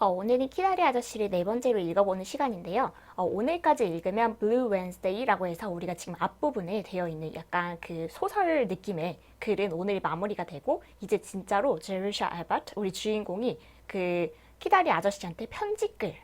오늘은 키다리 아저씨를 네 번째로 읽어보는 시간인데요. 오늘까지 읽으면 Blue Wednesday라고 해서 우리가 지금 앞부분에 되어 있는 약간 그 소설 느낌의 글은 오늘 마무리가 되고 이제 진짜로 제르샤 알바트 우리 주인공이 그 키다리 아저씨한테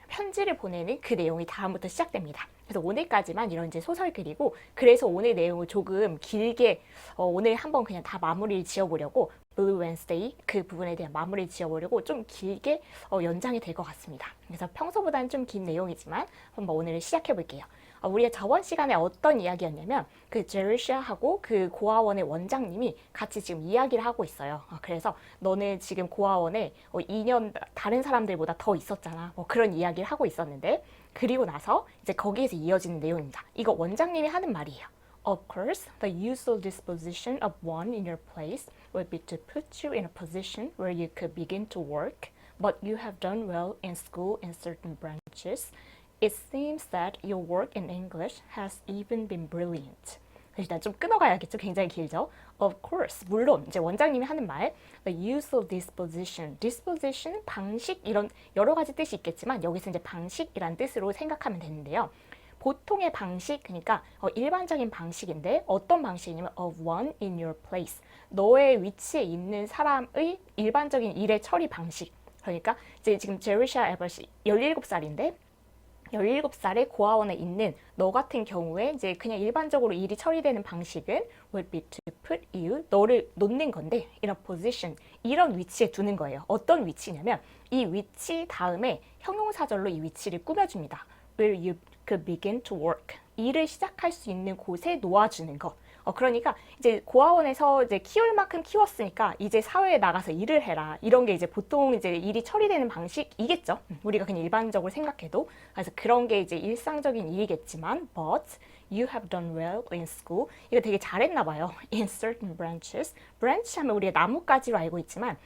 편지를 보내는 그 내용이 다음부터 시작됩니다. 그래서 오늘까지만 이런 이제 소설글이고 그래서 오늘 내용을 조금 길게 오늘 한번 그냥 다 마무리를 지어보려고 블루 웬스데이 그 부분에 대한 마무리를 지어보려고 좀 길게 연장이 될 것 같습니다. 그래서 평소보다는 좀 긴 내용이지만 한번 오늘 시작해 볼게요. 우리가 저번 시간에 어떤 이야기였냐면 그 제르시아하고 그 고아원의 원장님이 같이 지금 이야기를 하고 있어요. 그래서 너는 지금 고아원에 2년 다른 사람들보다 더 있었잖아. 그런 이야기를 하고 있었는데 그리고 나서 이제 거기에서 이어지는 내용입니다. 이거 원장님이 하는 말이에요. Of course, the usual disposition of one in your place would be to put you in a position where you could begin to work, but you have done well in school in certain branches. It seems that your work in English has even been brilliant. 일단 좀 끊어가야겠죠. 굉장히 길죠. Of course, 물론 이제 원장님이 하는 말, the usual disposition, disposition 방식 이런 여러 가지 뜻이 있겠지만 여기서 이제 방식이란 뜻으로 생각하면 되는데요. 보통의 방식, 그러니까 일반적인 방식인데 어떤 방식이냐면 of one in your place, 너의 위치에 있는 사람의 일반적인 일의 처리 방식. 그러니까 이제 지금 제르샤 에버시 17살인데 17살의 고아원에 있는 너 같은 경우에 이제 그냥 일반적으로 일이 처리되는 방식은 would be to put you, 너를 놓는 건데 in a position, 이런 위치에 두는 거예요. 어떤 위치냐면 이 위치 다음에 형용사절로 이 위치를 꾸며줍니다. Where you could begin to work, 일을 시작할 수 있는 곳에 놓아주는 것. 그러니까 이제 고아원에서 이제 키울 만큼 키웠으니까 이제 사회에 나가서 일을 해라. 이런 게 이제 보통 이제 일이 처리되는 방식이겠죠. 우리가 그냥 일반적으로 생각해도. 그래서 그런 게 이제 일상적인 일이겠지만, but you have done well in school. 이거 되게 잘했나 봐요. In certain branches. branch 하면 우리가 나뭇가지로 알고 있지만,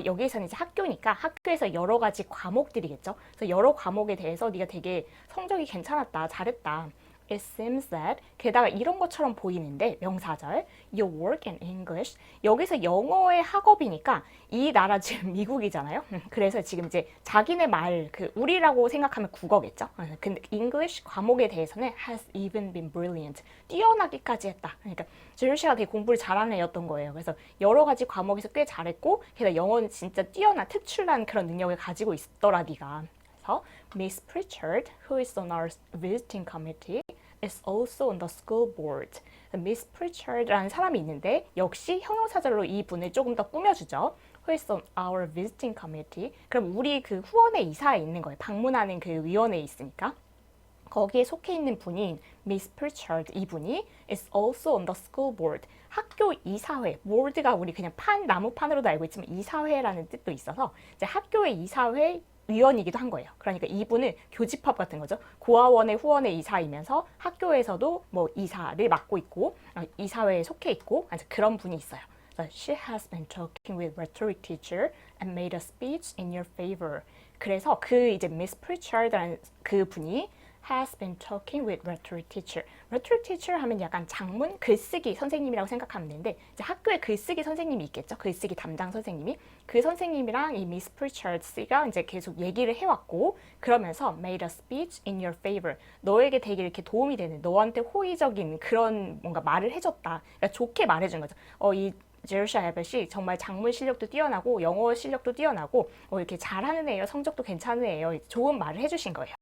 여기에서는 이제 학교니까 학교에서 여러 가지 과목들이겠죠. 그래서 여러 과목에 대해서 네가 되게 성적이 괜찮았다, 잘했다. It seems that 게다가 이런 것처럼 보이는데 명사절 your work in English 여기서 영어의 학업이니까 이 나라 지금 미국이잖아요. 그래서 지금 이제 자기네 말 그 우리라고 생각하면 국어겠죠. 근데 English 과목에 대해서는 has even been brilliant 뛰어나기까지 했다. 그러니까 제르시가 되게 공부를 잘하는 애였던 거예요. 그래서 여러 가지 과목에서 꽤 잘했고 게다가 영어는 진짜 뛰어난 특출난 그런 능력을 가지고 있더라 네가. 그래서 Miss Pritchard, who is on our visiting committee, is also on the school board. Miss Pritchard라는 사람이 있는데 역시 형용사절로 이 분을 조금 더 꾸며주죠. Who is on our visiting committee? 그럼 우리 그 후원회 이사에 있는 거예요. 방문하는 그 위원회에 있으니까. 거기에 속해 있는 분인 Miss Pritchard 이분이 is also on the school board. 학교 이사회, board가 우리 그냥 나무판으로도 알고 있지만 이사회라는 뜻도 있어서 이제 학교의 이사회 위원이기도 한 거예요. 그러니까 이분은 교집합 같은 거죠. 고아원의 후원의 이사이면서 학교에서도 뭐 이사를 맡고 있고 이사회에 속해 있고 그런 분이 있어요. She has been talking with rhetoric teacher and made a speech in your favor. 그래서 그 이제 Miss Pritchard라는 그 분이 has been talking with rhetoric teacher. rhetoric teacher 하면 약간 작문, 글쓰기 선생님이라고 생각하면 되는데 이제 학교에 글쓰기 선생님이 있겠죠. 글쓰기 담당 선생님이. 그 선생님이랑 이 Miss Pritchard가 이제 계속 얘기를 해왔고 그러면서 made a speech in your favor. 너에게 되게 이렇게 도움이 되는, 너한테 호의적인 그런 뭔가 말을 해줬다. 그러니까 좋게 말해준 거죠. 이 제르샤 에벳이 정말 작문 실력도 뛰어나고 영어 실력도 뛰어나고 이렇게 잘하는 애예요. 성적도 괜찮은 애예요. 좋은 말을 해주신 거예요.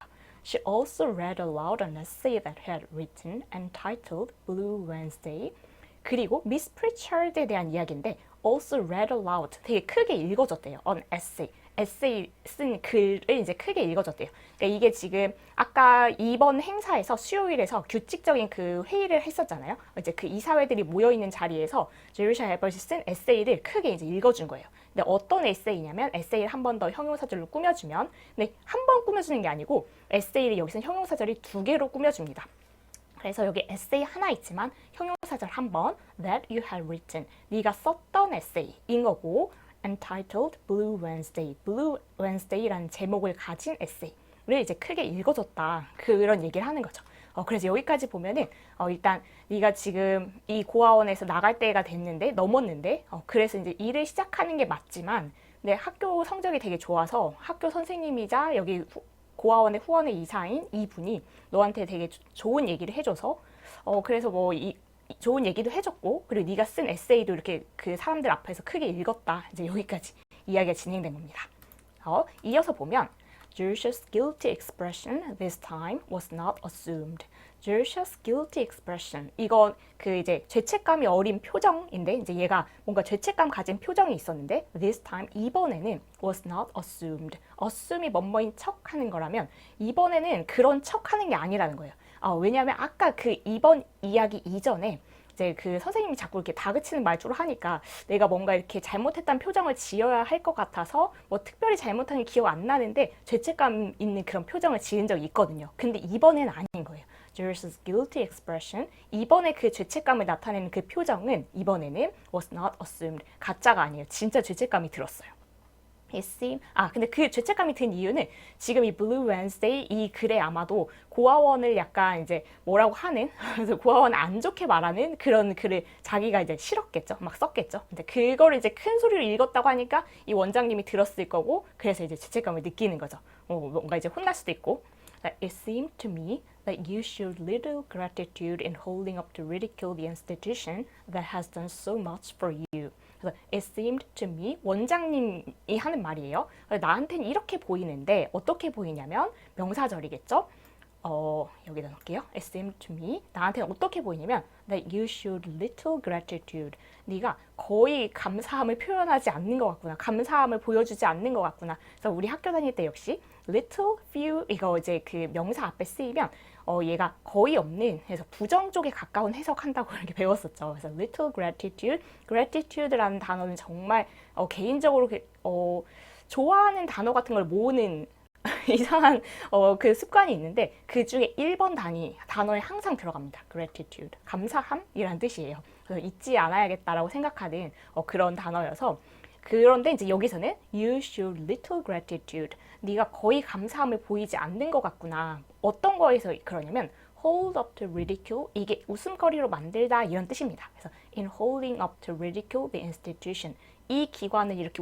She also read aloud an essay that he had written entitled Blue Wednesday. 그리고 Miss Pritchard에 대한 이야기인데 also read aloud 되게 크게 읽어줬대요. an essay. 에세이 쓴 글을 이제 크게 읽어줬대요. 그러니까 이게 지금 아까 이번 행사에서 수요일에서 규칙적인 그 회의를 했었잖아요. 이제 그 이사회들이 모여있는 자리에서 제르샤 에버시 쓴 에세이를 크게 이제 읽어준 거예요. 근데 어떤 에세이냐면 에세이를 한 번 더 형용사절로 꾸며주면 근데 한 번 꾸며주는 게 아니고 에세이를 여기서는 형용사절이 2개로 꾸며줍니다. 그래서 여기 에세이 하나 있지만 형용사절 한 번 that you had written 네가 썼던 에세이인 거고 entitled Blue Wednesday, Blue Wednesday라는 제목을 가진 에세이를 이제 크게 읽어줬다. 그런 얘기를 하는 거죠. 그래서 여기까지 보면은 일단 네가 지금 이 고아원에서 나갈 때가 됐는데 넘었는데 그래서 이제 일을 시작하는 게 맞지만 내 학교 성적이 되게 좋아서 학교 선생님이자 여기 고아원의 후원의 이사인 이분이 너한테 되게 좋은 얘기를 해줘서 그래서 뭐 좋은 얘기도 해줬고 그리고 네가 쓴 에세이도 이렇게 그 사람들 앞에서 크게 읽었다. 이제 여기까지 이야기가 진행된 겁니다. 이어서 보면 Jerusha's guilty expression this time was not assumed. Jerusha's guilty expression. 이건 그 이제 죄책감이 어린 표정인데 이제 얘가 뭔가 죄책감 가진 표정이 있었는데 this time 이번에는 was not assumed. assume이 뭐뭐인 척 하는 거라면 이번에는 그런 척 하는 게 아니라는 거예요. 왜냐하면 아까 그 이번 이야기 이전에 이제 그 선생님이 자꾸 이렇게 다그치는 말투로 하니까 내가 뭔가 이렇게 잘못했다는 표정을 지어야 할 것 같아서 뭐 특별히 잘못한 게 기억 안 나는데 죄책감 있는 그런 표정을 지은 적이 있거든요. 근데 이번에는 아닌 거예요. Jerusha's guilty expression. 이번에 그 죄책감을 나타내는 그 표정은 이번에는 was not assumed. 가짜가 아니에요. 진짜 죄책감이 들었어요. 근데 그 죄책감이 든 이유는 지금 이 Blue Wednesday 이 글에 아마도 고아원을 약간 이제 뭐라고 하는 그래서 고아원 안 좋게 말하는 그런 글을 자기가 이제 싫었겠죠. 막 썼겠죠. 근데 그거를 이제 큰 소리로 읽었다고 하니까 이 원장님이 들었을 거고 그래서 이제 죄책감을 느끼는 거죠. 뭔가 이제 혼날 수도 있고. It seemed to me that you showed little gratitude in holding up to ridicule the institution that has done so much for you. 그래서 it seemed to me 원장님이 하는 말이에요. 나한테는 이렇게 보이는데 어떻게 보이냐면 명사절이겠죠. 여기다 넣을게요. It seemed to me 나한테는 어떻게 보이냐면 that you showed little gratitude. 네가 거의 감사함을 표현하지 않는 것 같구나. 감사함을 보여주지 않는 것 같구나. 그래서 우리 학교 다닐 때 역시 little, few 이거 이제 그 명사 앞에 쓰이면 얘가 거의 없는 그래서 부정 쪽에 가까운 해석한다고 이렇게 배웠었죠. 그래서 little gratitude, gratitude라는 단어는 정말 개인적으로 좋아하는 단어 같은 걸 모으는 이상한 그 습관이 있는데 그 중에 1번 단어에 항상 들어갑니다. gratitude, 감사함이란 뜻이에요. 그래서 잊지 않아야겠다라고 생각하는 그런 단어여서 그런데 이제 여기서는 you showed little gratitude. 네가 거의 감사함을 보이지 않는 것 같구나. 어떤 거에서 그러냐면 hold up to ridicule 이게 웃음거리로 만들다 이런 뜻입니다. 그래서 in holding up to ridicule the institution 이 기관을 이렇게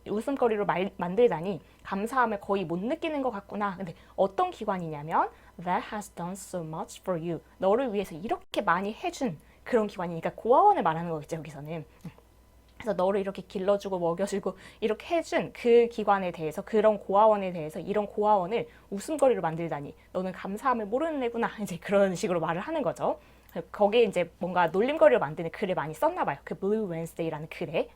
웃음거리로 만들다니 감사함을 거의 못 느끼는 것 같구나. 근데 어떤 기관이냐면 that has done so much for you. 너를 위해서 이렇게 많이 해준 그런 기관이니까 고아원을 말하는 거겠죠, 여기서는. 그래서 너를 이렇게 길러주고 먹여주고 이렇게 해준 그 기관에 대해서 그런 고아원에 대해서 이런 고아원을 웃음거리로 만들다니 너는 감사함을 모르는 애구나. 이제 그런 식으로 말을 하는 거죠. 거기에 이제 뭔가 놀림거리로 만드는 글을 많이 썼나 봐요. 그 Blue Wednesday라는 글에.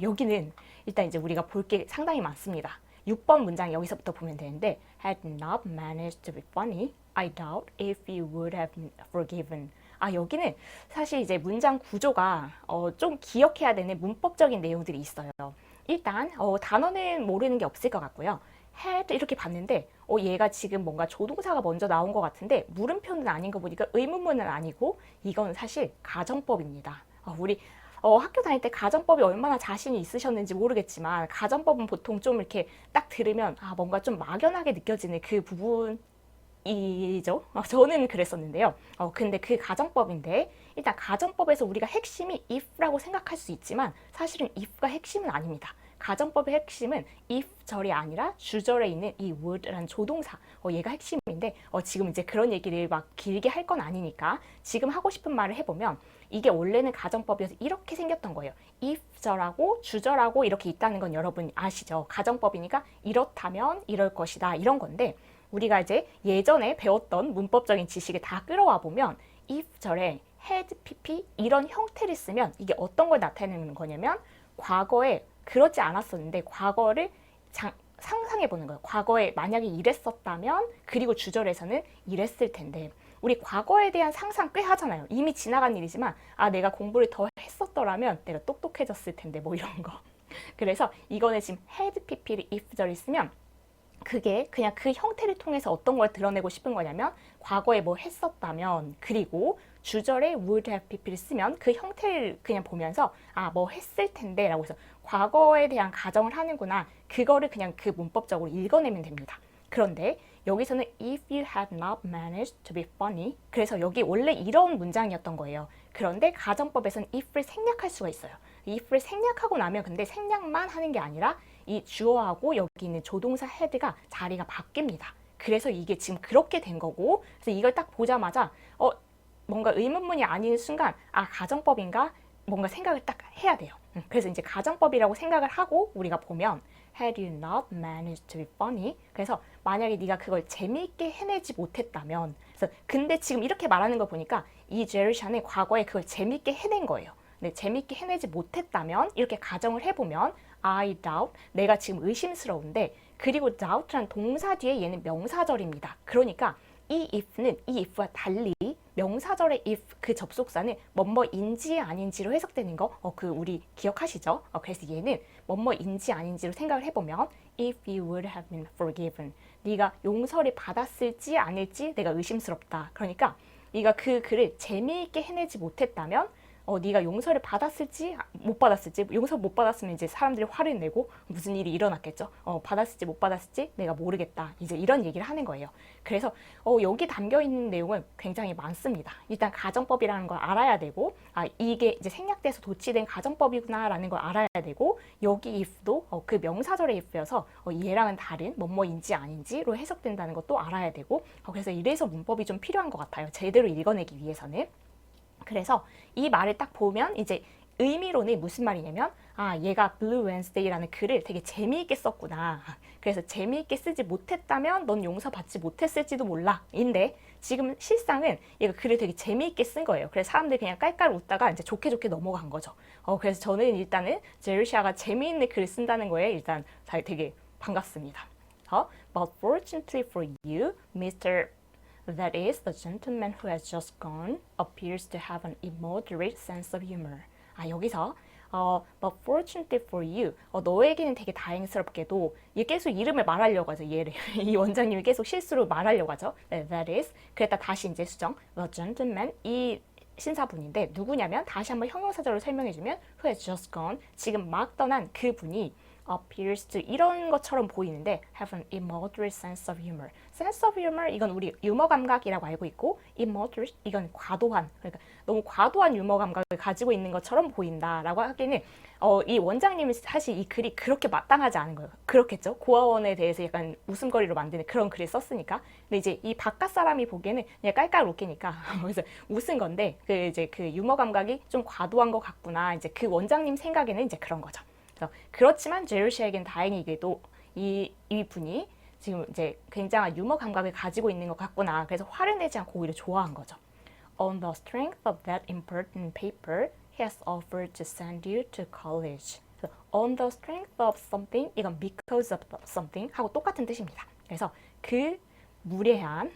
여기는 일단 이제 우리가 볼 게 상당히 많습니다. 6번 문장 여기서부터 보면 되는데 had not managed to be funny, I doubt if you would have forgiven. 여기는 사실 이제 문장 구조가 좀 기억해야 되는 문법적인 내용들이 있어요. 일단 단어는 모르는 게 없을 것 같고요. had 이렇게 봤는데 얘가 지금 뭔가 조동사가 먼저 나온 것 같은데 물음표는 아닌 거 보니까 의문문은 아니고 이건 사실 가정법입니다. 우리 학교 다닐 때 가정법이 얼마나 자신이 있으셨는지 모르겠지만 가정법은 보통 좀 이렇게 딱 들으면 뭔가 좀 막연하게 느껴지는 그 부분이죠. 저는 그랬었는데요. 근데 그 가정법인데 일단 가정법에서 우리가 핵심이 if라고 생각할 수 있지만 사실은 if가 핵심은 아닙니다. 가정법의 핵심은 if 절이 아니라 주절에 있는 이 would라는 조동사 얘가 핵심인데 지금 이제 그런 얘기를 막 길게 할 건 아니니까 지금 하고 싶은 말을 해보면 이게 원래는 가정법이어서 이렇게 생겼던 거예요. if 절하고 주절하고 이렇게 있다는 건 여러분 아시죠? 가정법이니까 이렇다면 이럴 것이다 이런 건데 우리가 이제 예전에 배웠던 문법적인 지식을 다 끌어와 보면 if 절에 had, pp 이런 형태를 쓰면 이게 어떤 걸 나타내는 거냐면 과거에 그렇지 않았었는데 과거를 상상해 보는 거예요. 과거에 만약에 이랬었다면 그리고 주절에서는 이랬을 텐데 우리 과거에 대한 상상 꽤 하잖아요. 이미 지나간 일이지만 내가 공부를 더 했었더라면 내가 똑똑해졌을 텐데 뭐 이런 거. 그래서 이거는 지금 had, pp를 if절을 쓰면 그게 그냥 그 형태를 통해서 어떤 걸 드러내고 싶은 거냐면 과거에 뭐 했었다면 그리고 주절에 would have pp를 쓰면 그 형태를 그냥 보면서 뭐 했을 텐데 라고 해서 과거에 대한 가정을 하는구나 그거를 그냥 그 문법적으로 읽어내면 됩니다. 그런데 여기서는 if you had not managed to be funny 그래서 여기 원래 이런 문장이었던 거예요. 그런데 가정법에서는 if를 생략할 수가 있어요. if를 생략하고 나면 근데 생략만 하는 게 아니라 이 주어하고 여기 있는 조동사 head가 자리가 바뀝니다. 그래서 이게 지금 그렇게 된 거고, 그래서 이걸 딱 보자마자 뭔가 의문문이 아닌 순간 가정법인가 뭔가 생각을 딱 해야 돼요. 그래서 이제 가정법이라고 생각을 하고 우리가 보면 had you not managed to be funny, 그래서 만약에 네가 그걸 재미있게 해내지 못했다면, 그래서 근데 지금 이렇게 말하는 거 보니까 이 제르샤는 과거에 그걸 재미있게 해낸 거예요. 근데 재미있게 해내지 못했다면 이렇게 가정을 해보면 I doubt, 내가 지금 의심스러운데, 그리고 doubt란 동사 뒤에 얘는 명사절입니다. 그러니까 이 if는 이 if와 달리 명사절의 if 그 접속사는 뭐뭐인지 아닌지로 해석되는 거, 그 우리 기억하시죠? 그래서 얘는 뭐뭐인지 아닌지로 생각을 해보면 if you would have been forgiven, 네가 용서를 받았을지 아닐지 내가 의심스럽다. 그러니까 네가 그 글을 재미있게 해내지 못했다면 네가 용서를 받았을지 못 받았을지, 용서 못 받았으면 이제 사람들이 화를 내고 무슨 일이 일어났겠죠. 받았을지 못 받았을지 내가 모르겠다. 이제 이런 얘기를 하는 거예요. 그래서 여기 담겨 있는 내용은 굉장히 많습니다. 일단 가정법이라는 걸 알아야 되고, 이게 이제 생략돼서 도치된 가정법이구나라는 걸 알아야 되고, 여기 if도 그 명사절의 if여서 얘랑은 다른 뭐뭐인지 아닌지로 해석된다는 것도 알아야 되고, 그래서 이래서 문법이 좀 필요한 것 같아요. 제대로 읽어내기 위해서는. 그래서 이 말을 딱 보면 이제 의미로는 무슨 말이냐면 얘가 Blue Wednesday라는 글을 되게 재미있게 썼구나. 그래서 재미있게 쓰지 못했다면 넌 용서받지 못했을지도 몰라. 인데 지금 실상은 얘가 글을 되게 재미있게 쓴 거예요. 그래서 사람들이 그냥 깔깔 웃다가 이제 좋게 좋게 넘어간 거죠. 그래서 저는 일단은 제르시아가 재미있는 글을 쓴다는 거에 일단 되게 반갑습니다. But fortunately for you, Mr. That is, the gentleman who has just gone appears to have an immoderate sense of humor. 여기서 but fortunately for you, 너에게는 되게 다행스럽게도, 얘 계속 이름을 말하려고 하죠. 얘를 이 원장님이 계속 실수로 말하려고 하죠. 네, that is. 그랬다 다시 이제 수정. The gentleman, 이 신사분인데 누구냐면 다시 한번 형용사절로 설명해주면 who has just gone, 지금 막 떠난 그분이 appears to 이런 것처럼 보이는데 have an immoderate sense of humor. sense of humor 이건 우리 유머 감각이라고 알고 있고, immoderate 이건 과도한, 그러니까 너무 과도한 유머 감각을 가지고 있는 것처럼 보인다라고 하기는 이 원장님이 사실 이 글이 그렇게 마땅하지 않은 거예요. 그렇겠죠? 고아원에 대해서 약간 웃음거리로 만드는 그런 글을 썼으니까. 근데 이제 이 바깥 사람이 보기에는 그냥 깔깔 웃기니까 그래서 웃은 건데 이제 그 유머 감각이 좀 과도한 것 같구나. 이제 그 원장님 생각에는 이제 그런 거죠. 그렇지만 제르시아에겐 다행히게도 이 분이 지금 이제 굉장한 유머 감각을 가지고 있는 것 같구나. 그래서 화를 내지 않고 오히려 좋아한 거죠. On the strength of that important paper, he has offered to send you to college. On the strength of something, 이건 because of something 하고 똑같은 뜻입니다. 그래서 그 무례한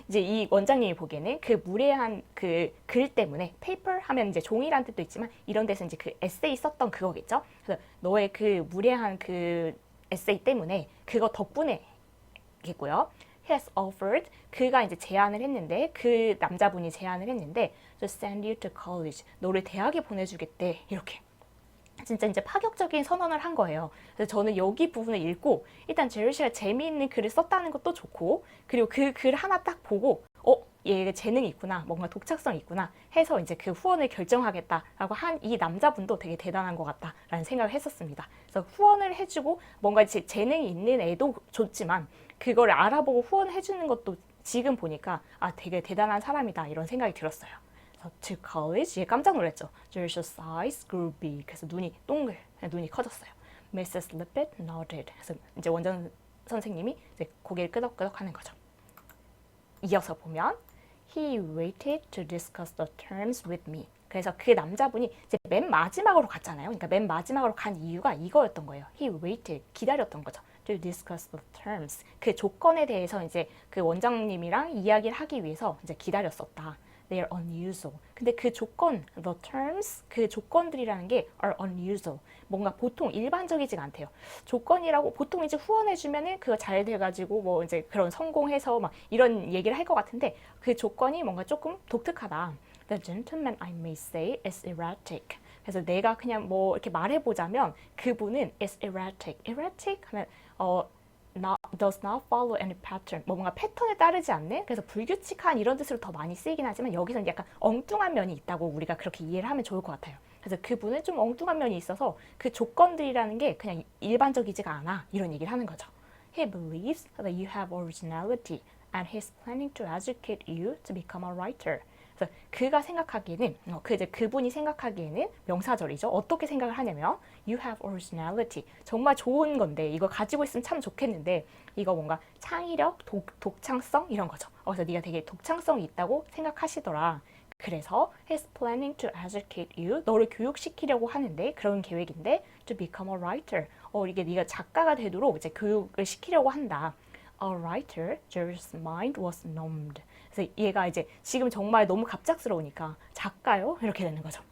이제 이 원장님이 보기에는 그 무례한 그 글 때문에, paper 하면 이제 종이란 뜻도 있지만 이런 데서 이제 그 에세이 썼던 그거겠죠. 그래서 너의 그 무례한 그 에세이 때문에 그거 덕분에 겠고요. He has offered, 그가 이제 제안을 했는데, 그 남자분이 제안을 했는데 to send you to college, 너를 대학에 보내주겠대. 이렇게 진짜 이제 파격적인 선언을 한 거예요. 그래서 저는 여기 부분을 읽고 일단 제르시가 재미있는 글을 썼다는 것도 좋고, 그리고 그 글 하나 딱 보고 얘 재능이 있구나, 뭔가 독창성이 있구나 해서 이제 그 후원을 결정하겠다라고 한 이 남자분도 되게 대단한 것 같다라는 생각을 했었습니다. 그래서 후원을 해주고 뭔가 재능이 있는 애도 좋지만 그걸 알아보고 후원해주는 것도 지금 보니까 되게 대단한 사람이다 이런 생각이 들었어요. To college, 얘 깜짝 놀랐죠. Jerusha's eyes grew big. 그래서 눈이 눈이 커졌어요. Mrs. Lippett nodded. 그래서 이제 원장 선생님이 이제 고개를 끄덕끄덕 하는 거죠. 이어서 보면 He waited to discuss the terms with me. 그래서 그 남자분이 이제 맨 마지막으로 갔잖아요. 그러니까 맨 마지막으로 간 이유가 이거였던 거예요. He waited, 기다렸던 거죠. To discuss the terms. 그 조건에 대해서 이제 그 원장님이랑 이야기를 하기 위해서 이제 기다렸었다. They are unusual. 근데 그 조건, the terms, 그 조건들이라는 게 are unusual. 뭔가 보통 일반적이지가 않대요. 조건이라고 보통 이제 후원해주면은 그거 잘 돼가지고 뭐 이제 그런 성공해서 막 이런 얘기를 할 것 같은데 그 조건이 뭔가 조금 독특하다. The gentleman, I may say, is erratic. 그래서 내가 그냥 뭐 이렇게 말해보자면 그분은 is erratic. erratic 하면 does not follow any pattern. 뭔가 패턴에 따르지 않는, 그래서 불규칙한 이런 뜻으로 더 많이 쓰이긴 하지만 여기서는 약간 엉뚱한 면이 있다고 우리가 그렇게 이해를 하면 좋을 것 같아요. 그래서 그분은 좀 엉뚱한 면이 있어서 그 조건들이라는 게 그냥 일반적이지가 않아. 이런 얘기를 하는 거죠. He believes that you have originality and he's planning to educate you to become a writer. 그래서 그가 생각하기에는 그분이 생각하기에는 명사절이죠. 어떻게 생각을 하냐면 you have originality. 정말 좋은 건데 이거 가지고 있으면 참 좋겠는데 이거 뭔가 창의력, 독창성 이런 거죠. 그래서 네가 되게 독창성이 있다고 생각하시더라. 그래서 he's planning to educate you. 너를 교육시키려고 하는데 그런 계획인데 to become a writer. 이게 네가 작가가 되도록 이제 교육을 시키려고 한다. A writer, Jerry's mind was numbed. 그래서 얘가 이제 지금 정말 너무 갑작스러우니까 작가요? 이렇게 되는 거죠.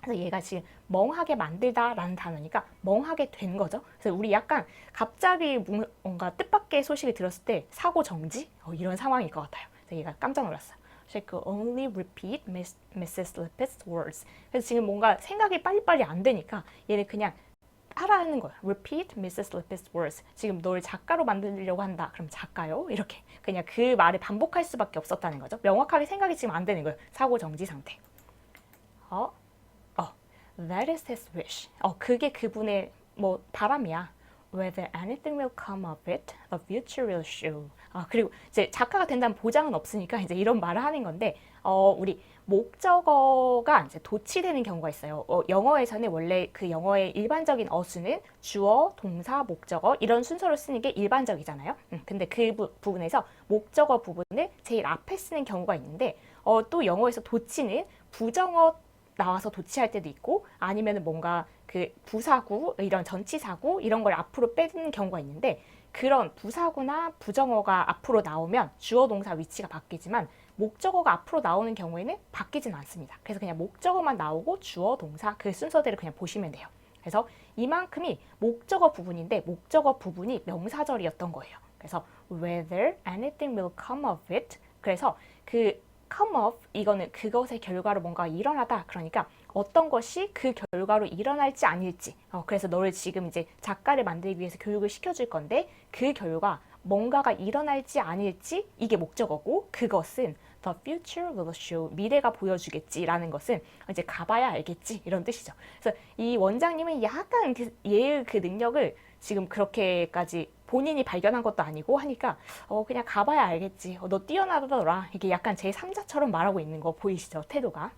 그래서 얘가 지금 멍하게 만들다라는 단어니까 멍하게 된 거죠. 그래서 우리 약간 갑자기 뭔가 뜻밖의 소식을 들었을 때 사고 정지? 이런 상황일 것 같아요. 그래서 얘가 깜짝 놀랐어요. She could only repeat Mrs. Lippett's words. 그래서 지금 뭔가 생각이 빨리빨리 안 되니까 얘는 그냥 따라하는 거예요. Repeat Mrs. Lippett's words. 지금 널 작가로 만들려고 한다. 그럼 작가요? 이렇게 그냥 그 말을 반복할 수밖에 없었다는 거죠. 명확하게 생각이 지금 안 되는 거예요. 사고 정지 상태. That is his wish. 그게 그분의 바람이야. Whether anything will come of it, the future will show. 그리고 이제 작가가 된다는 보장은 없으니까 이제 이런 말을 하는 건데, 우리 목적어가 이제 도치되는 경우가 있어요. 영어에서는 원래 그 영어의 일반적인 어수는 주어, 동사, 목적어 이런 순서로 쓰는 게 일반적이잖아요. 근데 그 부분에서 목적어 부분을 제일 앞에 쓰는 경우가 있는데, 또 영어에서 도치는 부정어 나와서 도치할 때도 있고 아니면 뭔가 그 부사구 이런 전치사구 이런 걸 앞으로 빼는 경우가 있는데 그런 부사구나 부정어가 앞으로 나오면 주어 동사 위치가 바뀌지만 목적어가 앞으로 나오는 경우에는 바뀌진 않습니다. 그래서 그냥 목적어만 나오고 주어 동사 그 순서대로 그냥 보시면 돼요. 그래서 이만큼이 목적어 부분인데 목적어 부분이 명사절이었던 거예요. 그래서 whether anything will come of it. 그래서 그 come of 이거는 그것의 결과로 뭔가 일어나다. 그러니까 어떤 것이 그 결과로 일어날지 아닐지. 그래서 너를 지금 이제 작가를 만들기 위해서 교육을 시켜줄 건데 그 결과 뭔가가 일어날지 아닐지 이게 목적어고 그것은 the future will show 미래가 보여주겠지라는 것은 이제 가봐야 알겠지 이런 뜻이죠. 그래서 이 원장님은 약간 얘의 그 능력을 지금 그렇게까지 본인이 발견한 것도 아니고 하니까 그냥 가봐야 알겠지. 너 뛰어나더라. 이게 약간 제3자처럼 말하고 있는 거 보이시죠? 태도가.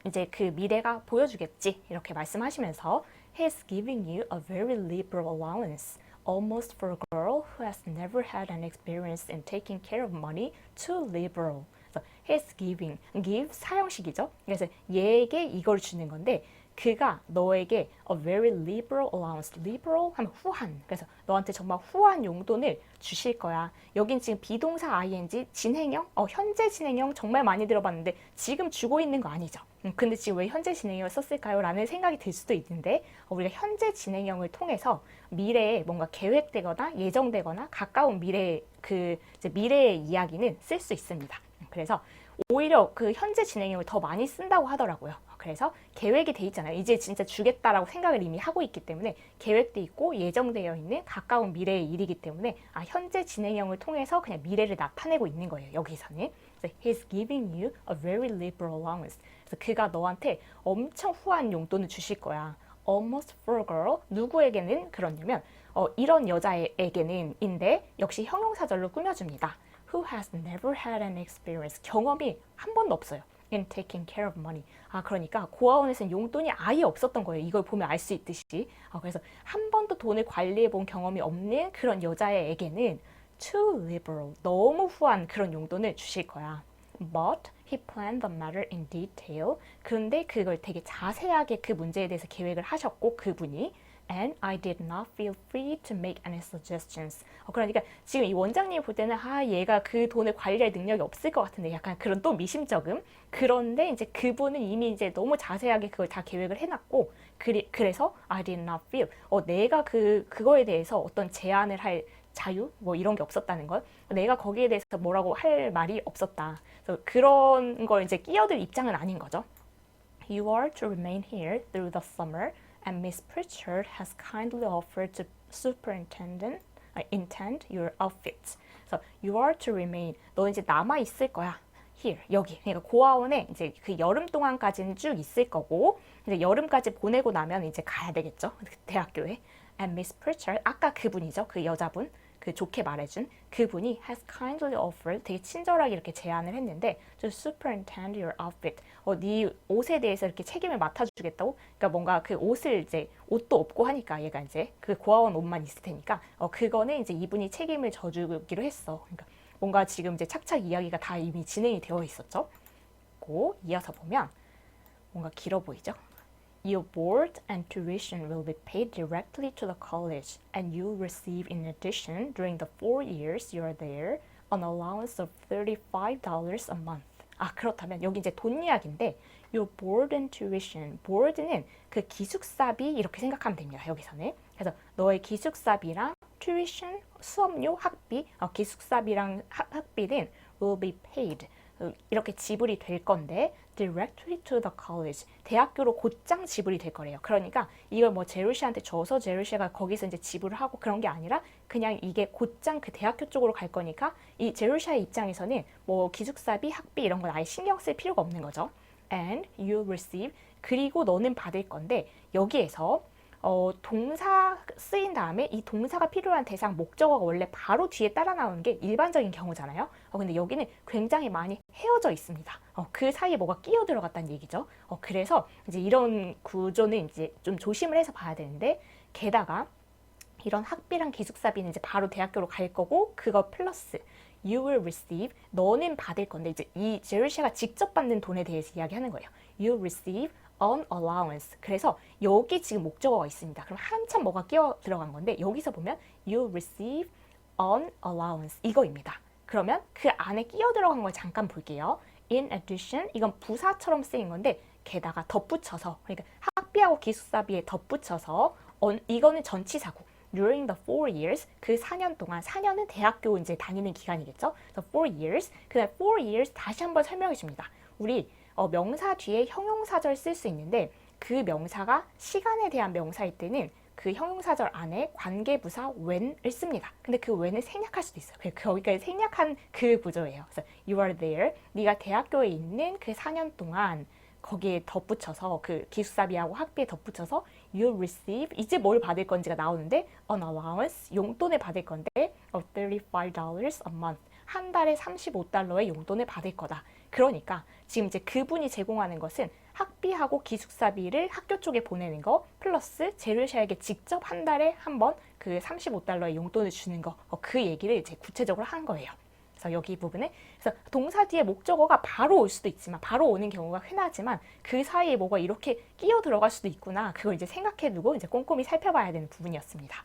이제 그 미래가 보여주겠지. 이렇게 말씀하시면서 He's giving you a very liberal allowance. Almost for a girl who has never had an experience in taking care of money, too liberal. 그래서 he's giving, give 사형식이죠. 그래서 얘에게 이걸 주는 건데 그가 너에게 a very liberal allowance, liberal 하면 후한. 그래서 너한테 정말 후한 용돈을 주실 거야. 여긴 지금 비동사 ing, 진행형, 현재 진행형 정말 많이 들어봤는데 지금 주고 있는 거 아니죠. 근데 지금 왜 현재 진행형을 썼을까요? 라는 생각이 들 수도 있는데 우리가 현재 진행형을 통해서 미래에 뭔가 계획되거나 예정되거나 가까운 미래 이제 미래의 이야기는 쓸 수 있습니다. 그래서 오히려 그 현재 진행형을 더 많이 쓴다고 하더라고요. 그래서 계획이 돼 있잖아요. 이제 진짜 주겠다라고 생각을 이미 하고 있기 때문에 계획돼 있고 예정되어 있는 가까운 미래의 일이기 때문에 현재 진행형을 통해서 그냥 미래를 나타내고 있는 거예요. 여기서는. 그래서 He's giving you a very liberal allowance. 그래서 그가 너한테 엄청 후한 용돈을 주실 거야. Almost for a girl. 누구에게는 그러냐면 이런 여자에게는 인데 역시 형용사절로 꾸며줍니다. Who has never had an experience. 경험이 한 번도 없어요. in taking care of money. 그러니까 고아원에서는 용돈이 아예 없었던 거예요. 이걸 보면 알 수 있듯이. 그래서 한 번도 돈을 관리해 본 경험이 없는 그런 여자에게는 too liberal, 너무 후한 그런 용돈을 주실 거야. But he planned the matter in detail. 그런데 그걸 되게 자세하게 그 문제에 대해서 계획을 하셨고 그분이 And I did not feel free to make any suggestions. 그러니까 지금 이 원장님이 볼 때는 얘가 그 돈을 관리할 능력이 없을 것 같은데 약간 그런 또 미심쩍음. 그런데 이제 그분은 이미 이제 너무 자세하게 그걸 다 계획을 해놨고 그래서 I did not feel. 내가 그거에 대해서 어떤 제안을 할 자유 이런 게 없었다는 것. 내가 거기에 대해서 뭐라고 할 말이 없었다. 그래서 그런 걸 이제 끼어들 입장은 아닌 거죠. You are to remain here through the summer. And Miss Pritchard has kindly offered to intend your outfits. So you are to remain. 너 이제 남아 있을 거야. here 여기 그러니까 고아원에 이제 그 여름 동안까지는 쭉 있을 거고 이제 여름까지 보내고 나면 이제 가야 되겠죠 대학교에. And Miss Pritchard 아까 그분이죠 그 여자분 그 좋게 말해준 그분이 has kindly offered 되게 친절하게 이렇게 제안을 했는데 to superintend your outfit 네 옷에 대해서 이렇게 책임을 맡아주겠다고 그러니까 뭔가 그 옷을 이제 옷도 없고 하니까 얘가 이제 그 고아원 옷만 있을 테니까 그거는 이제 이분이 책임을 져주기로 했어. 그러니까 뭔가 지금 이제 착착 이야기가 다 이미 진행이 되어 있었죠. 고 이어서 보면 뭔가 길어 보이죠. Your board and tuition will be paid directly to the college, and you'll receive in addition during the 4 years you are there an allowance of $35 a month. 그렇다면 여기 이제 돈 이야기인데 your board and tuition, board는 그 기숙사비 이렇게 생각하면 됩니다. 여기서는. 그래서 너의 기숙사비랑 tuition, 수업료, 학비, 기숙사비랑 학비는 will be paid. 이렇게 지불이 될 건데 directly to the college 대학교로 곧장 지불이 될 거래요. 그러니까 이걸 뭐 제루시한테 줘서 제루시가 거기서 이제 지불을 하고 그런 게 아니라 그냥 이게 곧장 그 대학교 쪽으로 갈 거니까 이 제루시아의 입장에서는 뭐 기숙사비, 학비 이런 건 아예 신경 쓸 필요가 없는 거죠. And you receive 그리고 너는 받을 건데 여기에서 동사 쓰인 다음에 이 동사가 필요한 대상 목적어가 원래 바로 뒤에 따라 나오는 게 일반적인 경우잖아요. 근데 여기는 굉장히 많이 헤어져 있습니다. 그 사이에 뭐가 끼어 들어갔다는 얘기죠. 그래서 이제 이런 구조는 이제 좀 조심을 해서 봐야 되는데 게다가 이런 학비랑 기숙사비는 이제 바로 대학교로 갈 거고 그거 플러스 you will receive 너는 받을 건데 이제 이 제르시아가 직접 받는 돈에 대해서 이야기하는 거예요. You receive an allowance. 그래서 여기 지금 목적어가 있습니다. 그럼 한참 뭐가 끼어 들어간 건데 여기서 보면 you receive an allowance 이거입니다. 그러면 그 안에 끼어 들어간 걸 잠깐 볼게요. In addition 이건 부사처럼 쓰인 건데 게다가 덧붙여서 그러니까 학비하고 기숙사비에 덧붙여서 이거는 전치사고 during the 4 years 그 4년 동안 4년은 대학교 이제 다니는 기간이겠죠. So 4 years 그다음 4 years 다시 한번 설명해 줍니다. 우리 명사 뒤에 형용사절 쓸 수 있는데 그 명사가 시간에 대한 명사일 때는 그 형용사절 안에 관계부사 when을 씁니다. 근데 그 when을 생략할 수도 있어요. 거기까지 생략한 그 구조예요. 그래서 you are there. 네가 대학교에 있는 그 4년 동안 거기에 덧붙여서 그 기숙사비하고 학비에 덧붙여서 you receive 이제 뭘 받을 건지가 나오는데 an allowance 용돈을 받을 건데 of $35 a month 한 달에 $35의 용돈을 받을 거다. 그러니까 지금 이제 그분이 제공하는 것은 학비하고 기숙사비를 학교 쪽에 보내는 거 플러스 제르샤에게 직접 한 달에 한 번 그 $35의 용돈을 주는 거 그 얘기를 이제 구체적으로 한 거예요. 그래서 여기 부분에 그래서 동사 뒤에 목적어가 바로 올 수도 있지만 바로 오는 경우가 흔하지만 그 사이에 뭐가 이렇게 끼어 들어갈 수도 있구나. 그걸 이제 생각해두고 이제 꼼꼼히 살펴봐야 되는 부분이었습니다.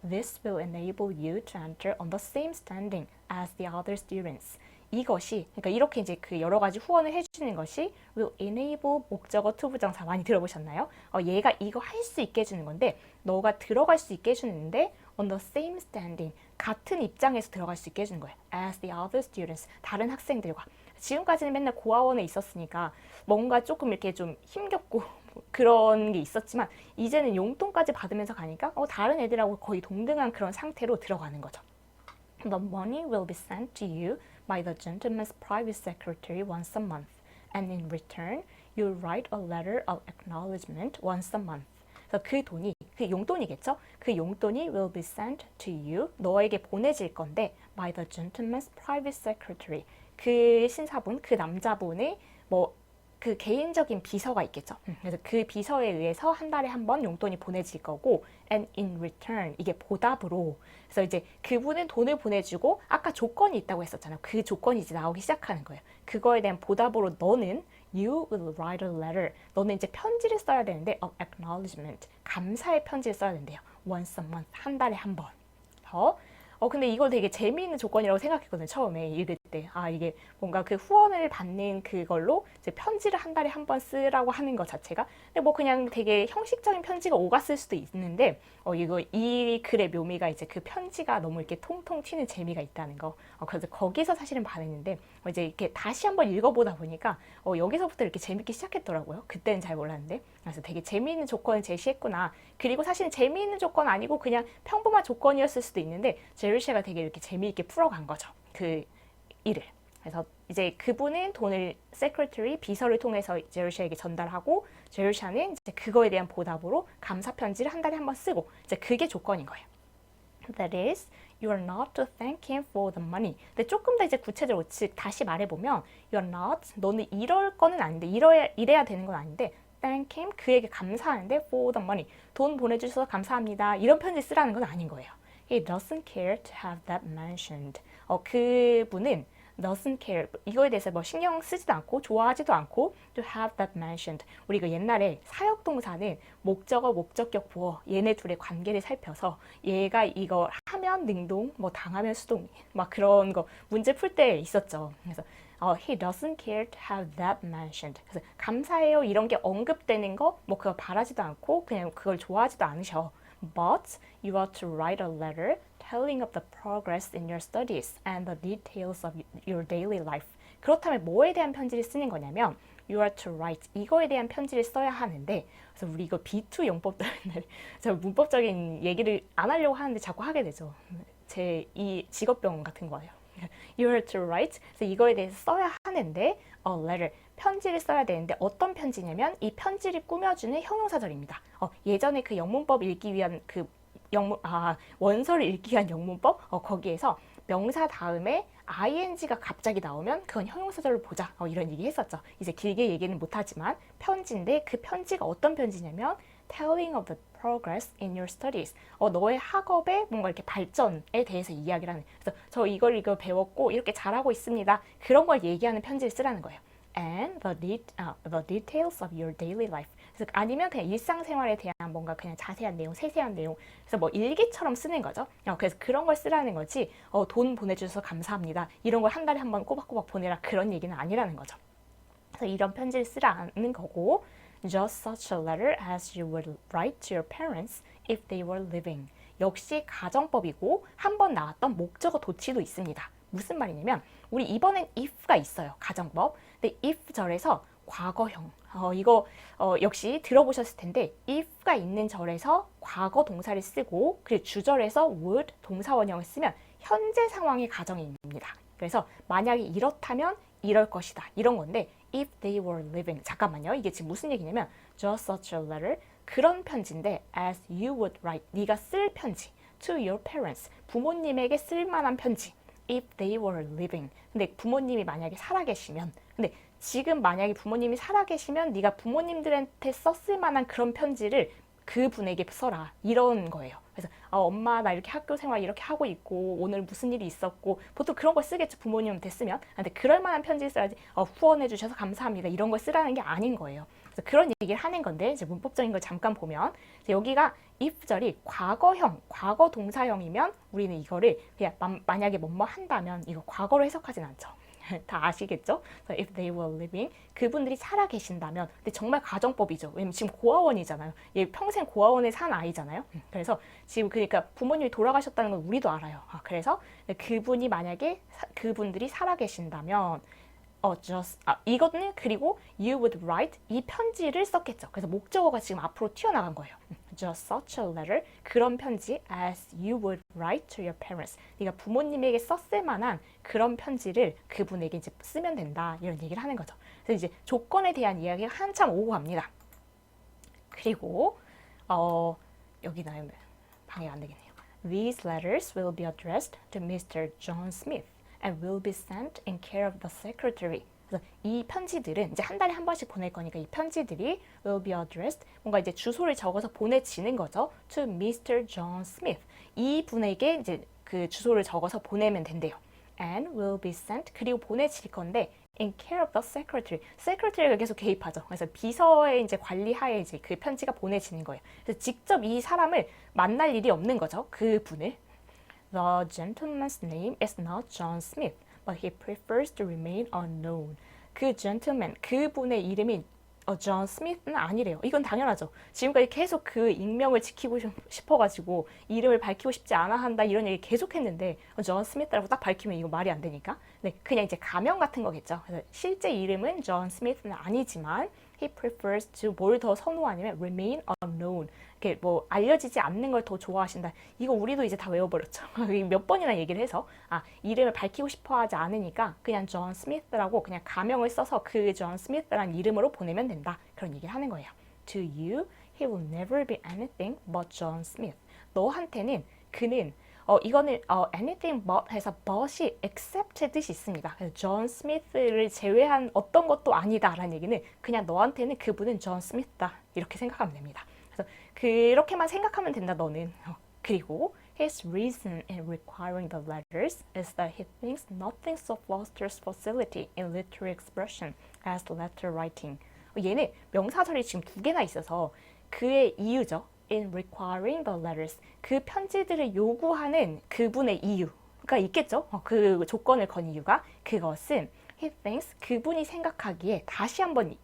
This will enable you to enter on the same standing as the other students. 이것이 그러니까 이렇게 이제 그 여러 가지 후원을 해주는 것이 will enable 목적어 to 부정사 많이 들어보셨나요? 얘가 이거 할 수 있게 해주는 건데 너가 들어갈 수 있게 해주는데 on the same standing 같은 입장에서 들어갈 수 있게 해주는 거예요. As the other students 다른 학생들과 지금까지는 맨날 고아원에 있었으니까 뭔가 조금 이렇게 좀 힘겹고 그런 게 있었지만 이제는 용돈까지 받으면서 가니까 다른 애들하고 거의 동등한 그런 상태로 들어가는 거죠. The money will be sent to you by the gentleman's private secretary once a month, and in return, you'll write a letter of acknowledgement once a month. 그래서 그 돈이, 그 용돈이겠죠? 그 용돈이 will be sent to you, 너에게 보내질 건데 by the gentleman's private secretary. 그 신사분, 그 남자분의 그 개인적인 비서가 있겠죠. 그래서 그 비서에 의해서 한 달에 한 번 용돈이 보내질 거고 and in return 이게 보답으로 그래서 이제 그분은 돈을 보내주고 아까 조건이 있다고 했었잖아요. 그 조건이 이제 나오기 시작하는 거예요. 그거에 대한 보답으로 너는 you will write a letter 너는 이제 편지를 써야 되는데 of acknowledgement 감사의 편지를 써야 된대요. once a month 한 달에 한 번. 근데 이거 되게 재미있는 조건이라고 생각했거든요. 처음에 읽을 때. 이게 뭔가 그 후원을 받는 그걸로 이제 편지를 한 달에 한 번 쓰라고 하는 것 자체가. 근데 뭐 그냥 되게 형식적인 편지가 오갔을 수도 있는데, 이 글의 묘미가 이제 그 편지가 너무 이렇게 통통 튀는 재미가 있다는 거. 그래서 거기서 사실은 반했는데, 이제 이렇게 다시 한번 읽어보다 보니까, 여기서부터 이렇게 재밌기 시작했더라고요. 그때는 잘 몰랐는데. 그래서 되게 재미있는 조건을 제시했구나. 그리고 사실은 재미있는 조건 아니고 그냥 평범한 조건이었을 수도 있는데, 제르시아가 되게 이렇게 재미있게 풀어간 거죠. 그 일을. 그래서 이제 그분은 돈을 secretary 비서를 통해서 제르샤에게 전달하고 제르샤는 이제 그거에 대한 보답으로 감사 편지를 한 달에 한 번 쓰고 이제 그게 조건인 거예요. That is, you are not to thank him for the money. 근데 조금 더 이제 구체적으로 즉 다시 말해보면 you are not, 너는 이럴 거는 아닌데 이래야 되는 건 아닌데 thank him, 그에게 감사하는데 for the money, 돈 보내주셔서 감사합니다. 이런 편지 쓰라는 건 아닌 거예요. He doesn't care to have that mentioned. 그분은 doesn't care, 이거에 대해서 뭐 신경 쓰지도 않고 좋아하지도 않고 to have that mentioned. 우리 그 옛날에 사역동사는 목적어, 목적격, 보어 얘네 둘의 관계를 살펴서 얘가 이거 하면 능동, 뭐 당하면 수동 막 그런 거 문제 풀 때 있었죠. 그래서 he doesn't care to have that mentioned. 그래서 감사해요 이런 게 언급되는 거 뭐 그거 바라지도 않고 그냥 그걸 좋아하지도 않으셔. But you are to write a letter telling of the progress in your studies and the details of your daily life. 그렇다면 뭐에 대한 편지를 쓰는 거냐면 you are to write 이거에 대한 편지를 써야 하는데 그래서 우리 이거 B2 용법 때문에 제가 문법적인 얘기를 안 하려고 하는데 자꾸 하게 되죠. 제 이 직업병 같은 거예요. You are to write. 그래서 이거에 대해서 써야 하는데 a letter 편지를 써야 되는데 어떤 편지냐면 이 편지를 꾸며주는 형용사절입니다. 예전에 그 영문법 읽기 위한 그 원서를 읽기 위한 영문법 거기에서 명사 다음에 ing가 갑자기 나오면 그건 형용사절로 보자 이런 얘기 했었죠. 이제 길게 얘기는 못하지만 편지인데 그 편지가 어떤 편지냐면 telling of the progress in your studies. 너의 학업의 뭔가 이렇게 발전에 대해서 이야기를 하는. 그래서 저 이거 배웠고 이렇게 잘하고 있습니다. 그런 걸 얘기하는 편지를 쓰라는 거예요. And the details of your daily life. 그래서 아니면 그냥 일상생활에 대한 뭔가 그냥 자세한 내용, 세세한 내용. 그래서 뭐 일기처럼 쓰는 거죠. 그래서 그런 걸 쓰라는 거지. 돈 보내주셔서 감사합니다. 이런 걸 한 달에 한 번 꼬박꼬박 보내라 그런 얘기는 아니라는 거죠. 그래서 이런 편지를 쓰라는 거고. Just such a letter as you would write to your parents if they were living. 역시 가정법이고 한 번 나왔던 목적어 도치도 있습니다. 무슨 말이냐면 우리 이번엔 if가 있어요. 가정법. 근데 if 절에서 과거형. 이거 역시 들어보셨을 텐데 if가 있는 절에서 과거 동사를 쓰고 그리고 주절에서 would 동사원형을 쓰면 현재 상황의 가정입니다. 그래서 만약에 이렇다면 이럴 것이다. 이런 건데 if they were living. 잠깐만요. 이게 지금 무슨 얘기냐면 just such a letter 그런 편지인데 as you would write 네가 쓸 편지 to your parents 부모님에게 쓸 만한 편지 if they were living. 근데 부모님이 만약에 살아계시면 근데 지금 만약에 부모님이 살아계시면 네가 부모님들한테 썼을 만한 그런 편지를 그분에게 써라 이런 거예요. 그래서 엄마 나 이렇게 학교 생활 이렇게 하고 있고 오늘 무슨 일이 있었고 보통 그런 걸 쓰겠죠. 부모님한테 쓰면. 근데 그럴 만한 편지를 써야지 후원해 주셔서 감사합니다 이런 걸 쓰라는 게 아닌 거예요. 그래서 그런 얘기를 하는 건데 이제 문법적인 걸 잠깐 보면 여기가 if절이 과거형, 과거 동사형이면 우리는 이거를 그냥 만약에 뭐뭐 한다면 이거 과거로 해석하진 않죠. 다 아시겠죠? If they were living, 그분들이 살아 계신다면, 근데 정말 가정법이죠. 왜냐면 지금 고아원이잖아요. 얘 평생 고아원에 산 아이잖아요. 그래서 지금 그러니까 부모님이 돌아가셨다는 건 우리도 알아요. 그래서 그분이 만약에 그분들이 살아 계신다면, 이거는 그리고 you would write 이 편지를 썼겠죠. 그래서 목적어가 지금 앞으로 튀어나간 거예요. Just such a letter 그런 편지 as you would write to your parents. 네가 부모님에게 썼을 만한 그런 편지를 그분에게 이제 쓰면 된다 이런 얘기를 하는 거죠. 그래서 이제 조건에 대한 이야기가 한참 오고 갑니다. 그리고 여기 나오면 방해가 안 되겠네요. These letters will be addressed to Mr. John Smith. and will be sent in care of the secretary. 그래서 이 편지들은 이제 한 달에 한 번씩 보낼 거니까 이 편지들이 will be addressed 뭔가 이제 주소를 적어서 보내지는 거죠. to Mr. John Smith. 이 분에게 이제 그 주소를 적어서 보내면 된대요. and will be sent 그리고 보내질 건데 in care of the secretary. secretary가 계속 개입하죠. 그래서 비서의 이제 관리하에 이제 그 편지가 보내지는 거예요. 그래서 직접 이 사람을 만날 일이 없는 거죠. 그 분을. The gentleman's name is not John Smith, but he prefers to remain unknown. 그 gentleman, 그분의 이름이 John Smith는 아니래요. 이건 당연하죠. 지금까지 계속 그 익명을 지키고 싶어가지고 이름을 밝히고 싶지 않아 한다 이런 얘기 계속 했는데 John Smith라고 딱 밝히면 이거 말이 안 되니까. 네, 그냥 이제 가명 같은 거겠죠. 그래서 실제 이름은 John Smith는 아니지만 he prefers to 뭘 더 선호하냐면 remain unknown. 이렇게 뭐 알려지지 않는 걸 더 좋아하신다. 이거 우리도 이제 다 외워버렸죠. 몇 번이나 얘기를 해서 이름을 밝히고 싶어하지 않으니까 그냥 존 스미스라고 그냥 가명을 써서 그 존 스미스라는 이름으로 보내면 된다. 그런 얘기를 하는 거예요. To you, he will never be anything but John Smith. 너한테는 그는 이거는 anything but 해서 but이 except 뜻이 있습니다. 그래서 존 스미스를 제외한 어떤 것도 아니다라는 얘기는 그냥 너한테는 그분은 존 스미스다 이렇게 생각하면 됩니다. 그래서 그렇게만 생각하면 된다 너는. 그리고 his reason in requiring the letters is that he thinks nothing so fosters facility in literary expression as letter writing. 얘는 명사절이 지금 2개나 있어서 그의 이유죠. in requiring the letters. 그 편지들을 요구하는 그분의 이유가 있겠죠. 그 조건을 건 이유가 그것은 he thinks 그분이 생각하기에 다시 한번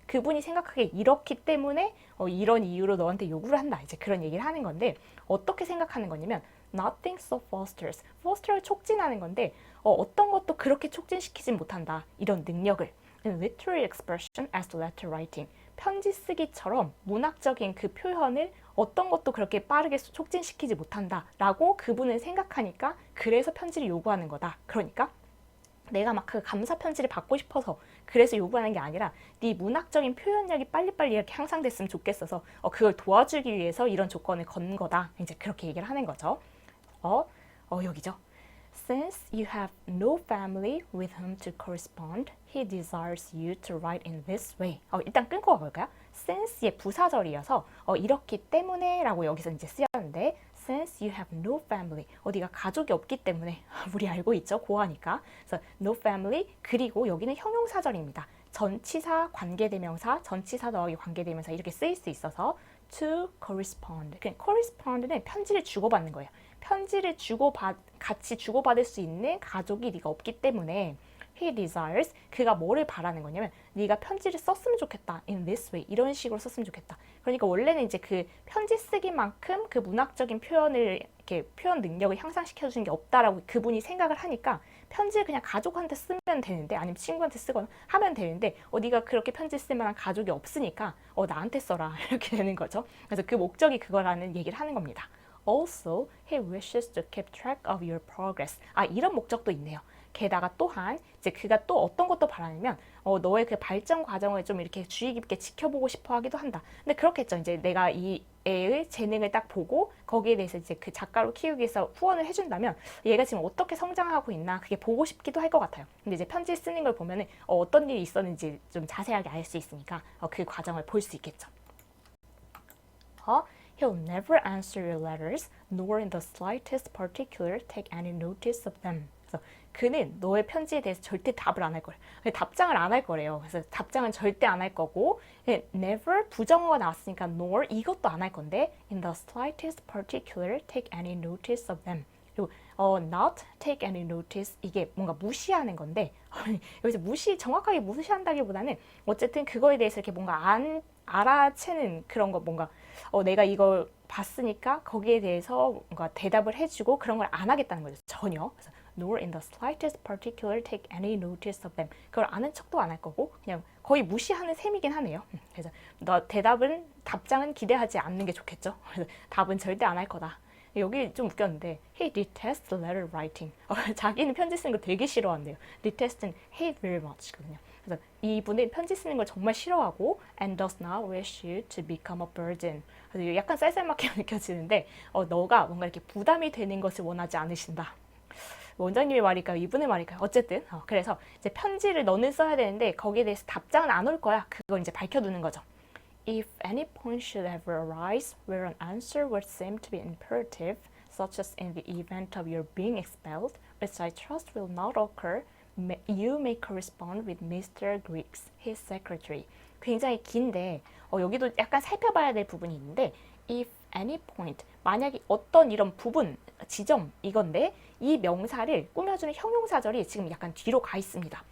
그분이 생각하기에 이렇기 때문에 이런 이유로 너한테 요구를 한다. 이제 그런 얘기를 하는 건데 어떻게 생각하는 거냐면 nothing so fosters. foster를 촉진하는 건데 어떤 것도 그렇게 촉진시키진 못한다. 이런 능력을. in literary expression as letter writing. 편지 쓰기처럼 문학적인 그 표현을 어떤 것도 그렇게 빠르게 촉진시키지 못한다라고 그분은 생각하니까 그래서 편지를 요구하는 거다. 그러니까 내가 막 그 감사 편지를 받고 싶어서 그래서 요구하는 게 아니라 네 문학적인 표현력이 빨리빨리 이렇게 향상됐으면 좋겠어서 그걸 도와주기 위해서 이런 조건을 건 거다. 이제 그렇게 얘기를 하는 거죠. 여기죠. Since you have no family with whom to correspond, he desires you to write in this way. 일단 끊고 가볼까요? Since의 부사절이어서 이렇기 때문에 라고 여기서 이제 쓰였는데 Since you have no family. 네가 가족이 없기 때문에 우리 알고 있죠? 고하니까. 그래서 no family 그리고 여기는 형용사절입니다. 전치사, 관계대명사, 전치사 더하기 관계대명사 이렇게 쓰일 수 있어서 to correspond. correspond는 편지를 주고받는 거예요. 편지를 같이 주고받을 수 있는 가족이 네가 없기 때문에 he desires 그가 뭐를 바라는 거냐면 네가 편지를 썼으면 좋겠다 in this way 이런 식으로 썼으면 좋겠다. 그러니까 원래는 이제 그 편지 쓰기만큼 그 문학적인 표현을 이렇게 표현 능력을 향상시켜 주는 게 없다라고 그분이 생각을 하니까 편지를 그냥 가족한테 쓰면 되는데 아니면 친구한테 쓰거나 하면 되는데 네가 그렇게 편지 쓸 만한 가족이 없으니까 나한테 써라 이렇게 되는 거죠. 그래서 그 목적이 그거라는 얘기를 하는 겁니다. Also, he wishes to keep track of your progress. 이런 목적도 있네요. 게다가 또한 이제 그가 또 어떤 것도 바라냐면 너의 그 발전 과정을 좀 이렇게 주의 깊게 지켜보고 싶어 하기도 한다. 근데 그렇겠죠. 이제 내가 이 애의 재능을 딱 보고 거기에 대해서 이제 그 작가로 키우기 위해서 후원을 해준다면 얘가 지금 어떻게 성장하고 있나 그게 보고 싶기도 할 것 같아요. 근데 이제 편지 쓰는 걸 보면은 어떤 일이 있었는지 좀 자세하게 알 수 있으니까 그 과정을 볼 수 있겠죠. He'll never answer your letters, nor in the slightest particular take any notice of them. 그래서 그는 너의 편지에 대해서 절대 답을 안 할 거래요. 답장을 안 할 거래요. 그래서 답장은 절대 안 할 거고 never 부정어가 나왔으니까 nor 이것도 안 할 건데 in the slightest particular take any notice of them. 그리고 not take any notice 이게 뭔가 무시하는 건데 여기서 정확하게 무시한다기보다는 어쨌든 그거에 대해서 이렇게 뭔가 안 알아채는 그런 거 뭔가 내가 이걸 봤으니까 거기에 대해서 뭔가 대답을 해주고 그런 걸 안 하겠다는 거죠. 전혀. 그래서 nor in the slightest particular take any notice of them. 그걸 아는 척도 안 할 거고 그냥 거의 무시하는 셈이긴 하네요. 그래서 답장은 기대하지 않는 게 좋겠죠. 그래서 답은 절대 안 할 거다. 여기 좀 웃겼는데 he detests letter writing. 자기는 편지 쓰는 거 되게 싫어한대요. detest는 hate very much거든요. 그래서 이분은 편지 쓰는 걸 정말 싫어하고 and does not wish you to become a burden. 그래서 약간 쌀쌀맞게 느껴지는데 너가 뭔가 이렇게 부담이 되는 것을 원하지 않으신다. 원장님의 말일까요? 이분의 말일까요? 어쨌든 그래서 이제 편지를 너는 써야 되는데 거기에 대해서 답장은 안 올 거야. 그걸 이제 밝혀두는 거죠. If any point should ever arise where an answer would seem to be imperative, such as in the event of your being expelled, which I trust will not occur, you may correspond with Mr. Griggs, his secretary. 굉장히 긴데 여기도 약간 살펴봐야 될 부분이 있는데 if any point, 만약에 어떤 이런 부분, 지점 이건데 이 명사를 꾸며주는 형용사절이 지금 약간 뒤로 가 있습니다.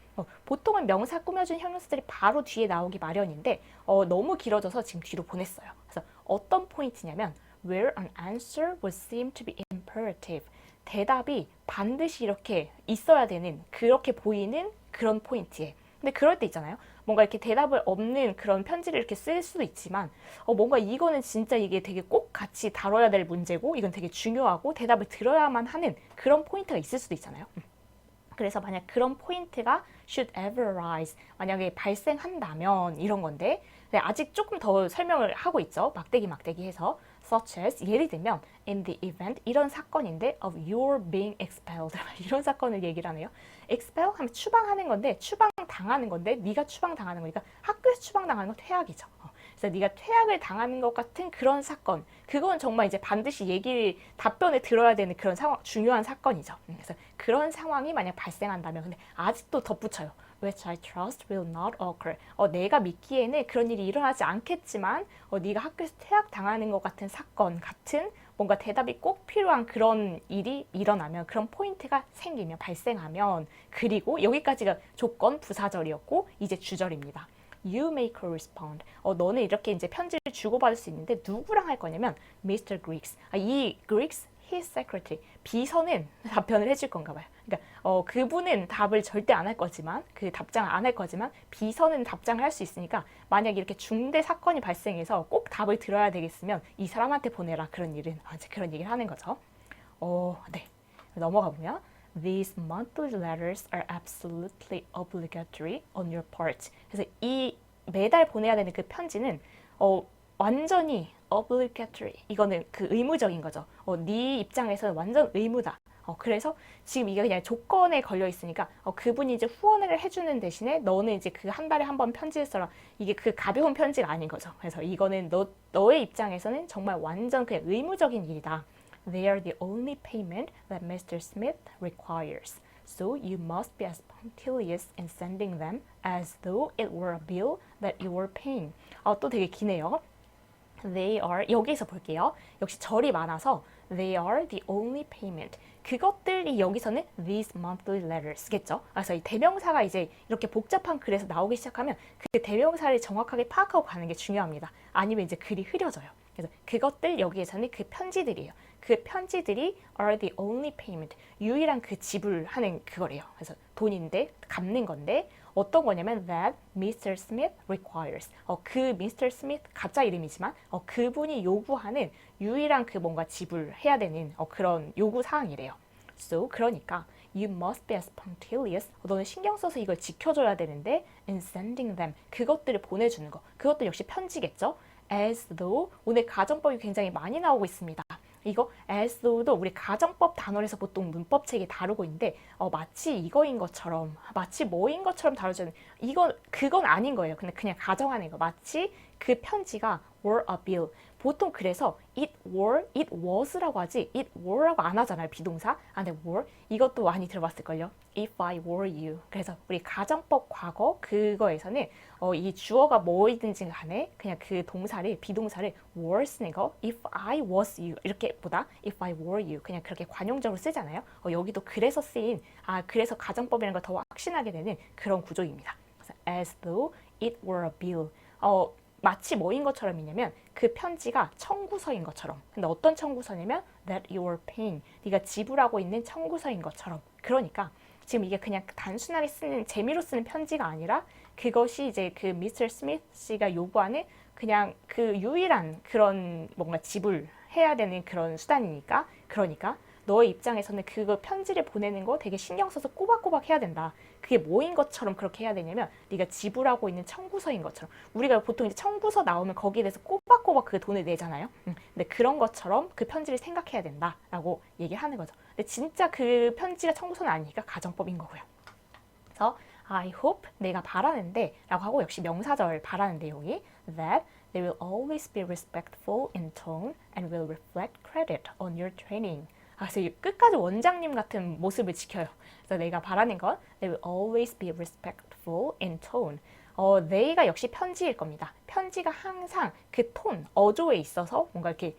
보통은 명사 꾸며준 형용사들이 바로 뒤에 나오기 마련인데 너무 길어져서 지금 뒤로 보냈어요. 그래서 어떤 포인트냐면 where an answer would seem to be imperative. 대답이 반드시 이렇게 있어야 되는 그렇게 보이는 그런 포인트에 근데 그럴 때 있잖아요. 뭔가 이렇게 대답을 없는 그런 편지를 이렇게 쓸 수도 있지만, 뭔가 이거는 진짜 이게 되게 꼭 같이 다뤄야 될 문제고, 이건 되게 중요하고 대답을 들어야만 하는 그런 포인트가 있을 수도 있잖아요. 그래서 만약 그런 포인트가 should ever arise, 만약에 발생한다면 이런 건데, 네, 아직 조금 더 설명을 하고 있죠. 막대기 해서 such as, 예를 들면 in the event, 이런 사건인데 of your being expelled 이런 사건을 얘기를 하네요. expel 하면 추방하는 건데, 추방당하는 건데, 네가 추방당하는 거니까 학교에서 추방당하는 건 퇴학이죠. 그래서 네가 퇴학을 당하는 것 같은 그런 사건, 그건 정말 이제 반드시 답변을 들어야 되는 그런 상황, 중요한 사건이죠. 그래서 그런 상황이 만약 발생한다면, 근데 아직도 덧붙여요. Which I trust will not occur. 내가 믿기에는 그런 일이 일어나지 않겠지만, 네가 학교에서 퇴학 당하는 것 같은 사건 같은 뭔가 대답이 꼭 필요한 그런 일이 일어나면, 그런 포인트가 생기면, 발생하면, 그리고 여기까지가 조건 부사절이었고, 이제 주절입니다. You may correspond. 너는 이렇게 이제 편지를 주고받을 수 있는데 누구랑 할 거냐면 Mr. Griggs. 이 Griggs, his secretary. 비서는 답변을 해줄 건가 봐요. 그러니까 그분은 답을 절대 안 할 거지만, 그 답장을 안 할 거지만 비서는 답장을 할 수 있으니까, 만약 이렇게 중대 사건이 발생해서 꼭 답을 들어야 되겠으면 이 사람한테 보내라. 그런 일은 이제 그런 얘기를 하는 거죠. 네. 넘어가 보면 These monthly letters are absolutely obligatory on your part. 그래서 이 매달 보내야 되는 그 편지는 완전히 obligatory. 이거는 그 의무적인 거죠. 네 입장에서는 완전 의무다. 그래서 지금 이게 그냥 조건에 걸려 있으니까 그분이 이제 후원을 해주는 대신에 너는 이제 그 한 달에 한 번 편지를 써라. 이게 그 가벼운 편지가 아닌 거죠. 그래서 이거는 너의 입장에서는 정말 완전 그냥 의무적인 일이다. They are the only payment that Mr. Smith requires. So you must be as punctilious in sending them as though it were a bill that you were paying. 또 되게 기네요. They are, 여기서 볼게요. 역시 절이 많아서 they are the only payment. 그것들이 여기서는 these monthly letters겠죠. 그래서 이 대명사가 이제 이렇게 복잡한 글에서 나오기 시작하면 그 대명사를 정확하게 파악하고 가는 게 중요합니다. 아니면 이제 글이 흐려져요. 그래서 그것들, 여기에서는 그 편지들이에요. 그 편지들이 are the only payment. 유일한 그 지불하는 그거래요. 그래서 돈인데, 갚는 건데, 어떤 거냐면 that Mr. Smith requires. 그 Mr. Smith 가짜 이름이지만 그분이 요구하는 유일한 그 뭔가 지불해야 되는 그런 요구 사항이래요. So 그러니까 you must be as punctilious. 너는 신경 써서 이걸 지켜줘야 되는데 in sending them. 그것들을 보내주는 거. 그것도 역시 편지겠죠. As though, 오늘 가정법이 굉장히 많이 나오고 있습니다. 이거 as though도 우리 가정법 단원에서 보통 문법책에 다루고 있는데 마치 이거인 것처럼, 마치 뭐인 것처럼 다루잖아요. 그건 아닌 거예요. 근데 그냥 가정하는 거. 마치 그 편지가 were a bill. 보통 그래서 it was라고 하지 it were라고 안 하잖아요. 비동사. 근데 were 이것도 많이 들어봤을걸요. If I were you. 그래서 우리 가정법 과거 그거에서는 이 주어가 뭐이든지 간에 그냥 그 비동사를 were 쓰는 거. If I was you 이렇게 보다 if I were you 그냥 그렇게 관용적으로 쓰잖아요. 여기도 그래서 쓰인 그래서 가정법이라는 걸 더 확신하게 되는 그런 구조입니다. 그래서 as though it were a bill. 마치 뭐인 것처럼이냐면 그 편지가 청구서인 것처럼. 근데 어떤 청구서냐면 that you are paying. 네가 지불하고 있는 청구서인 것처럼. 그러니까 지금 이게 그냥 단순하게 재미로 쓰는 편지가 아니라 그것이 이제 그 미스터 스미스 씨가 요구하는 그냥 그 유일한 그런 뭔가 지불해야 되는 그런 수단이니까. 그러니까 너의 입장에서는 그거 편지를 보내는 거 되게 신경 써서 꼬박꼬박 해야 된다. 그게 뭐인 것처럼 그렇게 해야 되냐면 네가 지불하고 있는 청구서인 것처럼. 우리가 보통 이제 청구서 나오면 거기에 대해서 꼬박꼬박 그 돈을 내잖아요. 근데 그런 것처럼 그 편지를 생각해야 된다라고 얘기를 하는 거죠. 근데 진짜 그 편지가 청구서는 아니니까 가정법인 거고요. 그래서 I hope, 내가 바라는데 라고 하고 역시 명사절 바라는 내용이 that they will always be respectful in tone and will reflect credit on your training. 그래서 끝까지 원장님 같은 모습을 지켜요. 그래서 내가 바라는 건 they will always be respectful in tone. they가 역시 편지일 겁니다. 편지가 항상 그 톤, 어조에 있어서 뭔가 이렇게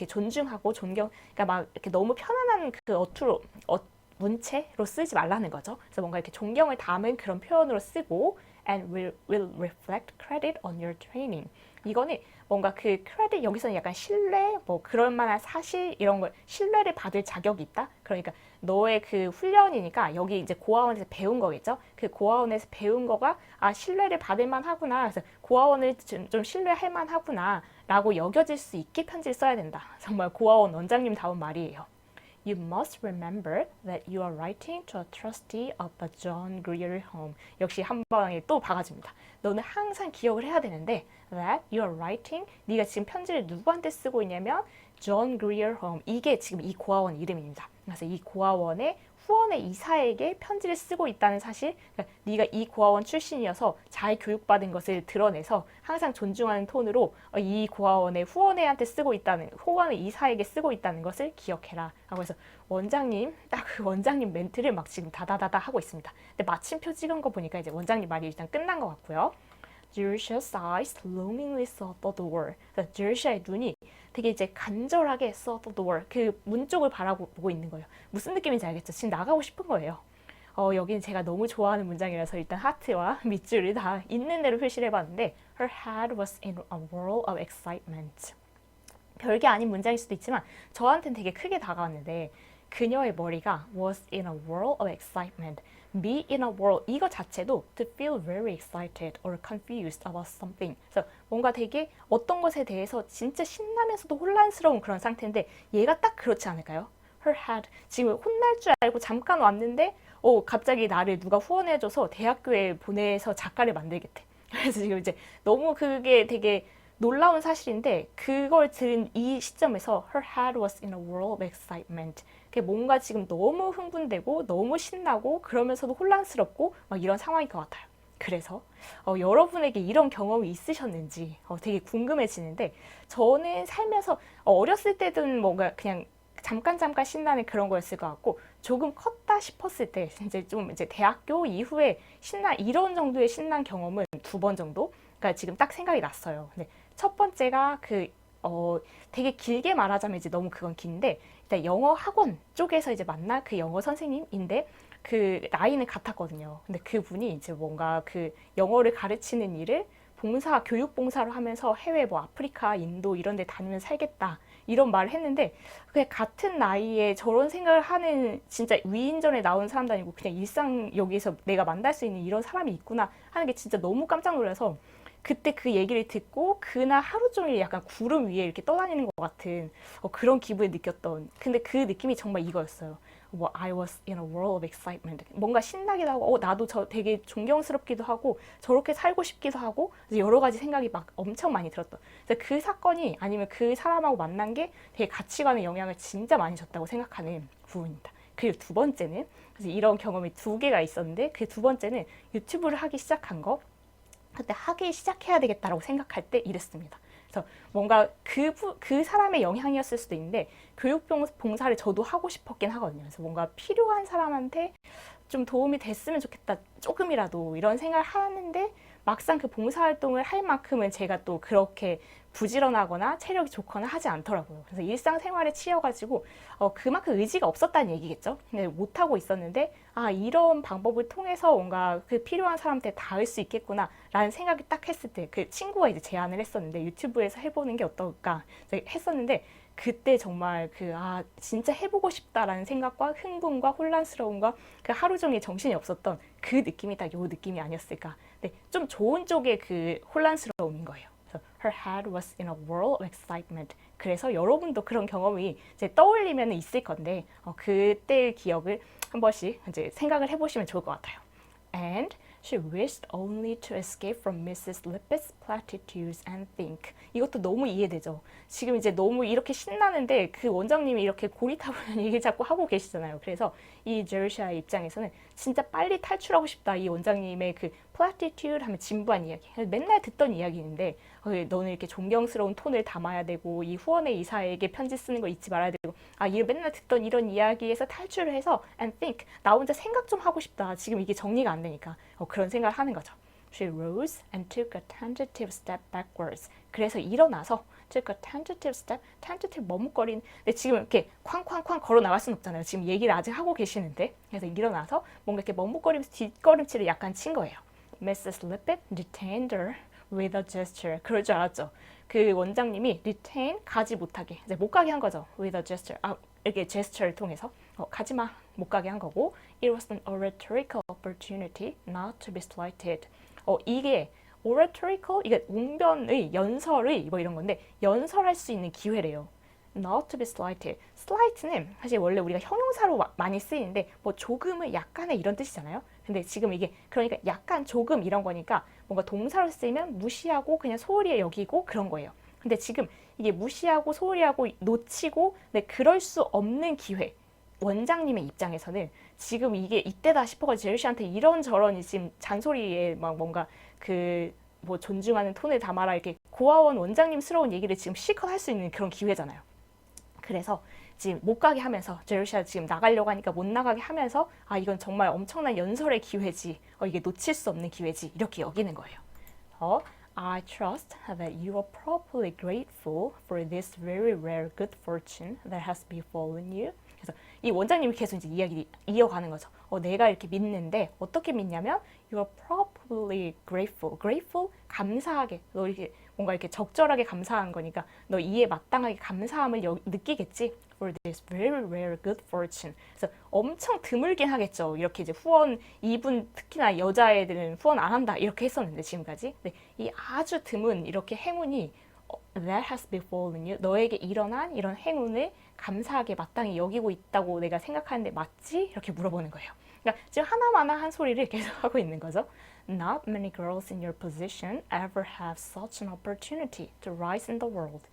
존중하고 그러니까 막 이렇게 너무 편안한 그 문체로 쓰지 말라는 거죠. 그래서 뭔가 이렇게 존경을 담은 그런 표현으로 쓰고 and will reflect credit on your training. 이거는 뭔가 그 크레딧 여기서는 약간 신뢰, 뭐 그럴 만한 사실 이런 걸 신뢰를 받을 자격이 있다. 그러니까 너의 그 훈련이니까 여기 이제 고아원에서 배운 거겠죠. 그 고아원에서 배운 거가 신뢰를 받을 만하구나. 그래서 고아원을 좀 신뢰할 만하구나 라고 여겨질 수 있게 편지를 써야 된다. 정말 고아원 원장님 다운 말이에요. You must remember that you are writing to a trustee of the John Grier Home. 역시 한 방에 또 박아줍니다. 너는 항상 기억을 해야 되는데 that you are writing, 네가 지금 편지를 누구한테 쓰고 있냐면 John Grier Home, 이게 지금 이 고아원 이름입니다. 그래서 이 고아원의 후원의 이사에게 편지를 쓰고 있다는 사실, 그러니까 네가 이 고아원 출신이어서 잘 교육받은 것을 드러내서 항상 존중하는 톤으로 이 고아원의 후원회한테 쓰고 있다는, 후원의 이사에게 쓰고 있다는 것을 기억해라. 하고 해서 원장님, 딱 그 원장님 멘트를 막 지금 다다다다 하고 있습니다. 근데 마침표 찍은 거 보니까 이제 원장님 말이 일단 끝난 것 같고요. Jerusha's eyes longingly sought the door. 제르시아의 눈이 되게 이제 간절하게 sought the door, 그 문 쪽을 바라보고 있는 거예요. 무슨 느낌인지 알겠죠? 지금 나가고 싶은 거예요. 여기는 제가 너무 좋아하는 문장이라서 일단 하트와 밑줄을 다 있는 대로 표시를 해봤는데 Her head was in a whirl of excitement. 별게 아닌 문장일 수도 있지만 저한테는 되게 크게 다가왔는데 그녀의 머리가 was in a whirl of excitement. be in a whirl, 이거 자체도 to feel very excited or confused about something. 그래서 뭔가 되게 어떤 것에 대해서 진짜 신나면서도 혼란스러운 그런 상태인데 얘가 딱 그렇지 않을까요? Her head, 지금 혼날 줄 알고 잠깐 왔는데 갑자기 나를 누가 후원해줘서 대학교에 보내서 작가를 만들겠대. 그래서 지금 이제 너무 그게 되게 놀라운 사실인데 그걸 들은 이 시점에서 her head was in a whirl of excitement. 그게 뭔가 지금 너무 흥분되고 너무 신나고 그러면서도 혼란스럽고 막 이런 상황인 것 같아요. 그래서 여러분에게 이런 경험이 있으셨는지 되게 궁금해지는데 저는 살면서 어렸을 때든 뭔가 그냥 잠깐 신나는 그런 거였을 것 같고 조금 컸다 싶었을 때 이제 좀 이제 대학교 이후에 이런 정도의 신난 경험은 2번 정도? 그러니까 지금 딱 생각이 났어요. 근데 첫 번째가 되게 길게 말하자면 이제 너무 그건 긴데 일단 영어 학원 쪽에서 이제 만난 그 영어 선생님인데 그 나이는 같았거든요. 근데 그분이 이제 뭔가 그 영어를 가르치는 일을 교육 봉사로 하면서 해외 아프리카, 인도 이런 데 다니면서 살겠다. 이런 말을 했는데 그냥 같은 나이에 저런 생각을 하는 진짜 위인전에 나온 사람도 아니고 그냥 일상 여기서 내가 만날 수 있는 이런 사람이 있구나 하는 게 진짜 너무 깜짝 놀라서 그때 그 얘기를 듣고 그날 하루 종일 약간 구름 위에 이렇게 떠다니는 것 같은 그런 기분을 느꼈던, 근데 그 느낌이 정말 이거였어요. I was in a whirl of excitement. 뭔가 신나기도 하고 나도 되게 존경스럽기도 하고 저렇게 살고 싶기도 하고 여러 가지 생각이 막 엄청 많이 들었던. 그래서 그 사건이 아니면 그 사람하고 만난 게 되게 가치관에 영향을 진짜 많이 줬다고 생각하는 부분입니다. 그리고 2번째는 그래서 이런 경험이 2개가 있었는데 그 2번째는 유튜브를 하기 시작한 거. 그때 하기 시작해야 되겠다라고 생각할 때 이랬습니다. 그래서 뭔가 그 사람의 영향이었을 수도 있는데 교육 봉사를 저도 하고 싶었긴 하거든요. 그래서 뭔가 필요한 사람한테 좀 도움이 됐으면 좋겠다, 조금이라도 이런 생각을 하는데 막상 그 봉사활동을 할 만큼은 제가 또 그렇게 부지런하거나 체력이 좋거나 하지 않더라고요. 그래서 일상생활에 치여가지고 그만큼 의지가 없었다는 얘기겠죠. 근데 못하고 있었는데 이런 방법을 통해서 뭔가 그 필요한 사람한테 닿을 수 있겠구나 라는 생각이 딱 했을 때 그 친구가 이제 제안을 했었는데 유튜브에서 해보는 게 어떨까 했었는데 그때 정말 진짜 해보고 싶다라는 생각과 흥분과 혼란스러움과 그 하루 종일 정신이 없었던 그 느낌이 딱 요 느낌이 아니었을까. 근데 좀 좋은 쪽의 그 혼란스러움인 거예요. 그래서 her head was in a whirl of excitement. 그래서 여러분도 그런 경험이 이제 떠올리면 있을 건데 그때의 기억을 한 번씩 이제 생각을 해보시면 좋을 것 같아요. And she wished only to escape from Mrs. Lippett's platitudes and think. 이것도 너무 이해되죠. 지금 이제 너무 이렇게 신나는데 그 원장님이 이렇게 고리타분한 얘기를 자꾸 하고 계시잖아요. 그래서 이 제르시아의 입장에서는 진짜 빨리 탈출하고 싶다. 이 원장님의 그 platitude 하면 진부한 이야기. 맨날 듣던 이야기인데 너는 이렇게 존경스러운 톤을 담아야 되고 이 후원의 이사에게 편지 쓰는 거 잊지 말아야 되고 이 맨날 듣던 이런 이야기에서 탈출을 해서 and think. 나 혼자 생각 좀 하고 싶다. 지금 이게 정리가 안 되니까 그런 생각을 하는 거죠. She rose and took a tentative step backwards. 그래서 일어나서 took a tentative step, tentative 머뭇거리는. 근데 지금 이렇게 쾅쾅쾅 걸어 나갈 수는 없잖아요. 지금 얘기를 아직 하고 계시는데. 그래서 일어나서 뭔가 이렇게 머뭇거리면서 뒷걸음질을 약간 친 거예요. Mrs. Lippett detained her with a gesture. 그럴 줄 알았죠. 그 원장님이 detain, 가지 못하게, 이제 못 가게 한 거죠. with a gesture. 이렇게 제스처를 통해서 가지마 못 가게 한 거고 It was an oratorical opportunity not to be slighted. 이게 oratorical 이게 웅변의 연설의 뭐 이런 건데 연설할 수 있는 기회래요. Not to be slighted. slight는 사실 원래 우리가 형용사로 많이 쓰이는데 뭐 조금은 약간의 이런 뜻이잖아요. 근데 지금 이게 그러니까 약간 조금 이런 거니까 뭔가 동사로 쓰이면 무시하고 그냥 소홀히 여기고 그런 거예요. 근데 지금 이게 무시하고 소홀히 하고 놓치고 네, 그럴 수 없는 기회. 원장님의 입장에서는 지금 이게 이때다 싶어가지고 제르시한테 이런저런 지금 잔소리에 막 뭔가 그 뭐 존중하는 톤을 담아라 이렇게 고아원 원장님스러운 얘기를 지금 실컷 할 수 있는 그런 기회잖아요. 그래서 지금 못 가게 하면서 제르시아 지금 나가려고 하니까 못 나가게 하면서 아 이건 정말 엄청난 연설의 기회지 이게 놓칠 수 없는 기회지 이렇게 여기는 거예요. I trust that you are properly grateful for this very rare good fortune that has befallen you. 그래서 이 원장님이 계속 이제 이야기 이어가는 거죠. 내가 이렇게 믿는데 어떻게 믿냐면 you are properly grateful. grateful 감사하게 너 이렇게 뭔가 이렇게 적절하게 감사한 거니까 너 이에 마땅하게 감사함을 느끼겠지. For this very rare good fortune. 그래서 엄청 드물긴 하겠죠. 이렇게 이제 후원 이분 특히나 여자애들은 후원 안 한다 이렇게 했었는데 지금까지. 근데 이 아주 드문 이렇게 행운이 that has befallen you. 너에게 일어난 이런 행운을 감사하게 마땅히 여기고 있다고 내가 생각하는데 맞지? 이렇게 물어보는 거예요. 그러니까 지금 하나마나 한 소리를 계속 하고 있는 거죠. Not many girls in your position ever have such an opportunity to rise in the world.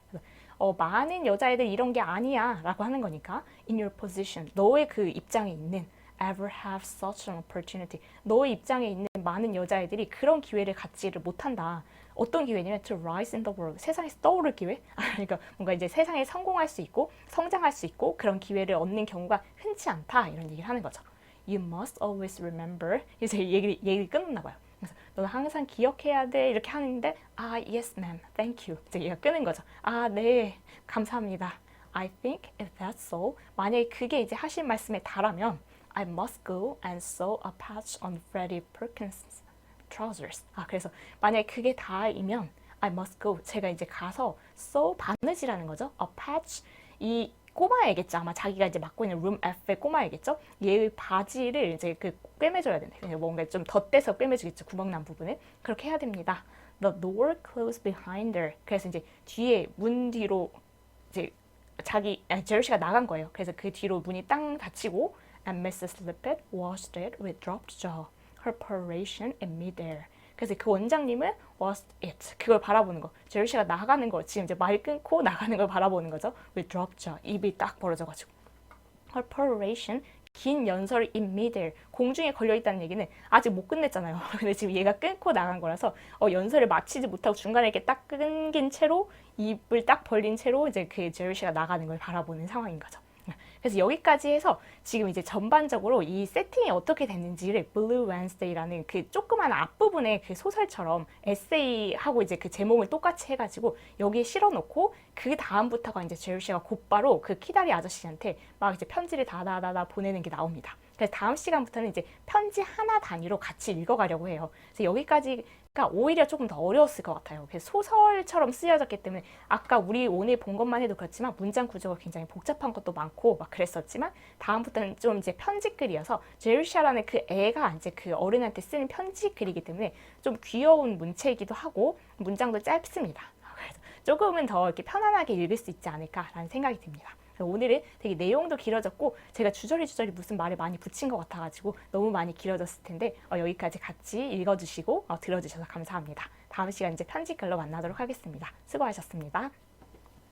많은 여자애들 이런 게 아니야 라고 하는 거니까 in your position, 너의 그 입장에 있는 ever have such an opportunity. 너의 입장에 있는 많은 여자애들이 그런 기회를 갖지를 못한다. 어떤 기회냐면 to rise in the world. 세상에서 떠오를 기회? 그러니까 뭔가 이제 세상에 성공할 수 있고 성장할 수 있고 그런 기회를 얻는 경우가 흔치 않다. 이런 얘기를 하는 거죠. You must always remember. 이제 얘기 끝났나 봐요. 그래서 너는 항상 기억해야 돼. 이렇게 하는데 yes ma'am, thank you. 이제 얘가 끄는 거죠. 네, 감사합니다. I think if that's so, 만약에 그게 이제 하신 말씀에 달하면 I must go and sew a patch on Freddie Perkins' trousers. 그래서 만약에 그게 다이면 I must go. 제가 이제 가서 sew 바느질하는 거죠. A patch 이 꼬마애겠죠. 아마 자기가 이제 맡고 있는 룸 F의 꼬마애겠죠. 얘의 바지를 이제 그 꿰매줘야 된다. 뭔가 좀 덧대서 꿰매주겠죠. 구멍난 부분을. 그렇게 해야 됩니다. The door closed behind her. 그래서 이제 뒤에 문 뒤로 이제 제르시가 나간 거예요. 그래서 그 뒤로 문이 땅 닫히고 and Mrs. Lippett watched it with dropped jaw, her peroration in midair. 그래서 그 원장님은 watched it. 그걸 바라보는 거. 제르시가 나가는 거. 지금 이제 말 끊고 나가는 걸 바라보는 거죠. with dropped jaw. 입이 딱 벌어져가지고. her peroration. 긴 연설이 in midair. 공중에 걸려있다는 얘기는 아직 못 끝냈잖아요. 근데 지금 얘가 끊고 나간 거라서 연설을 마치지 못하고 중간에 이렇게 딱 끊긴 채로 입을 딱 벌린 채로 이제 그 제르시가 나가는 걸 바라보는 상황인 거죠. 그래서 여기까지 해서 지금 이제 전반적으로 이 세팅이 어떻게 됐는지를 Blue Wednesday라는 그 조그만 앞부분의 그 소설처럼 에세이하고 이제 그 제목을 똑같이 해가지고 여기에 실어놓고 그 다음부터가 이제 제르시가 곧바로 그 키다리 아저씨한테 막 이제 편지를 다다다다 보내는 게 나옵니다. 그래서 다음 시간부터는 이제 편지 하나 단위로 같이 읽어가려고 해요. 그래서 여기까지가 오히려 조금 더 어려웠을 것 같아요. 그래서 소설처럼 쓰여졌기 때문에 아까 우리 오늘 본 것만 해도 그렇지만 문장 구조가 굉장히 복잡한 것도 많고 막 그랬었지만 다음부터는 좀 이제 편지글이어서 제르시아라는 그 애가 이제 그 어른한테 쓰는 편지글이기 때문에 좀 귀여운 문체이기도 하고 문장도 짧습니다. 그래서 조금은 더 이렇게 편안하게 읽을 수 있지 않을까라는 생각이 듭니다. 오늘은 되게 내용도 길어졌고 제가 주저리 무슨 말을 많이 붙인 것 같아가지고 너무 많이 길어졌을 텐데 여기까지 같이 읽어주시고 들어주셔서 감사합니다. 다음 시간 이제 편집글로 만나도록 하겠습니다. 수고하셨습니다.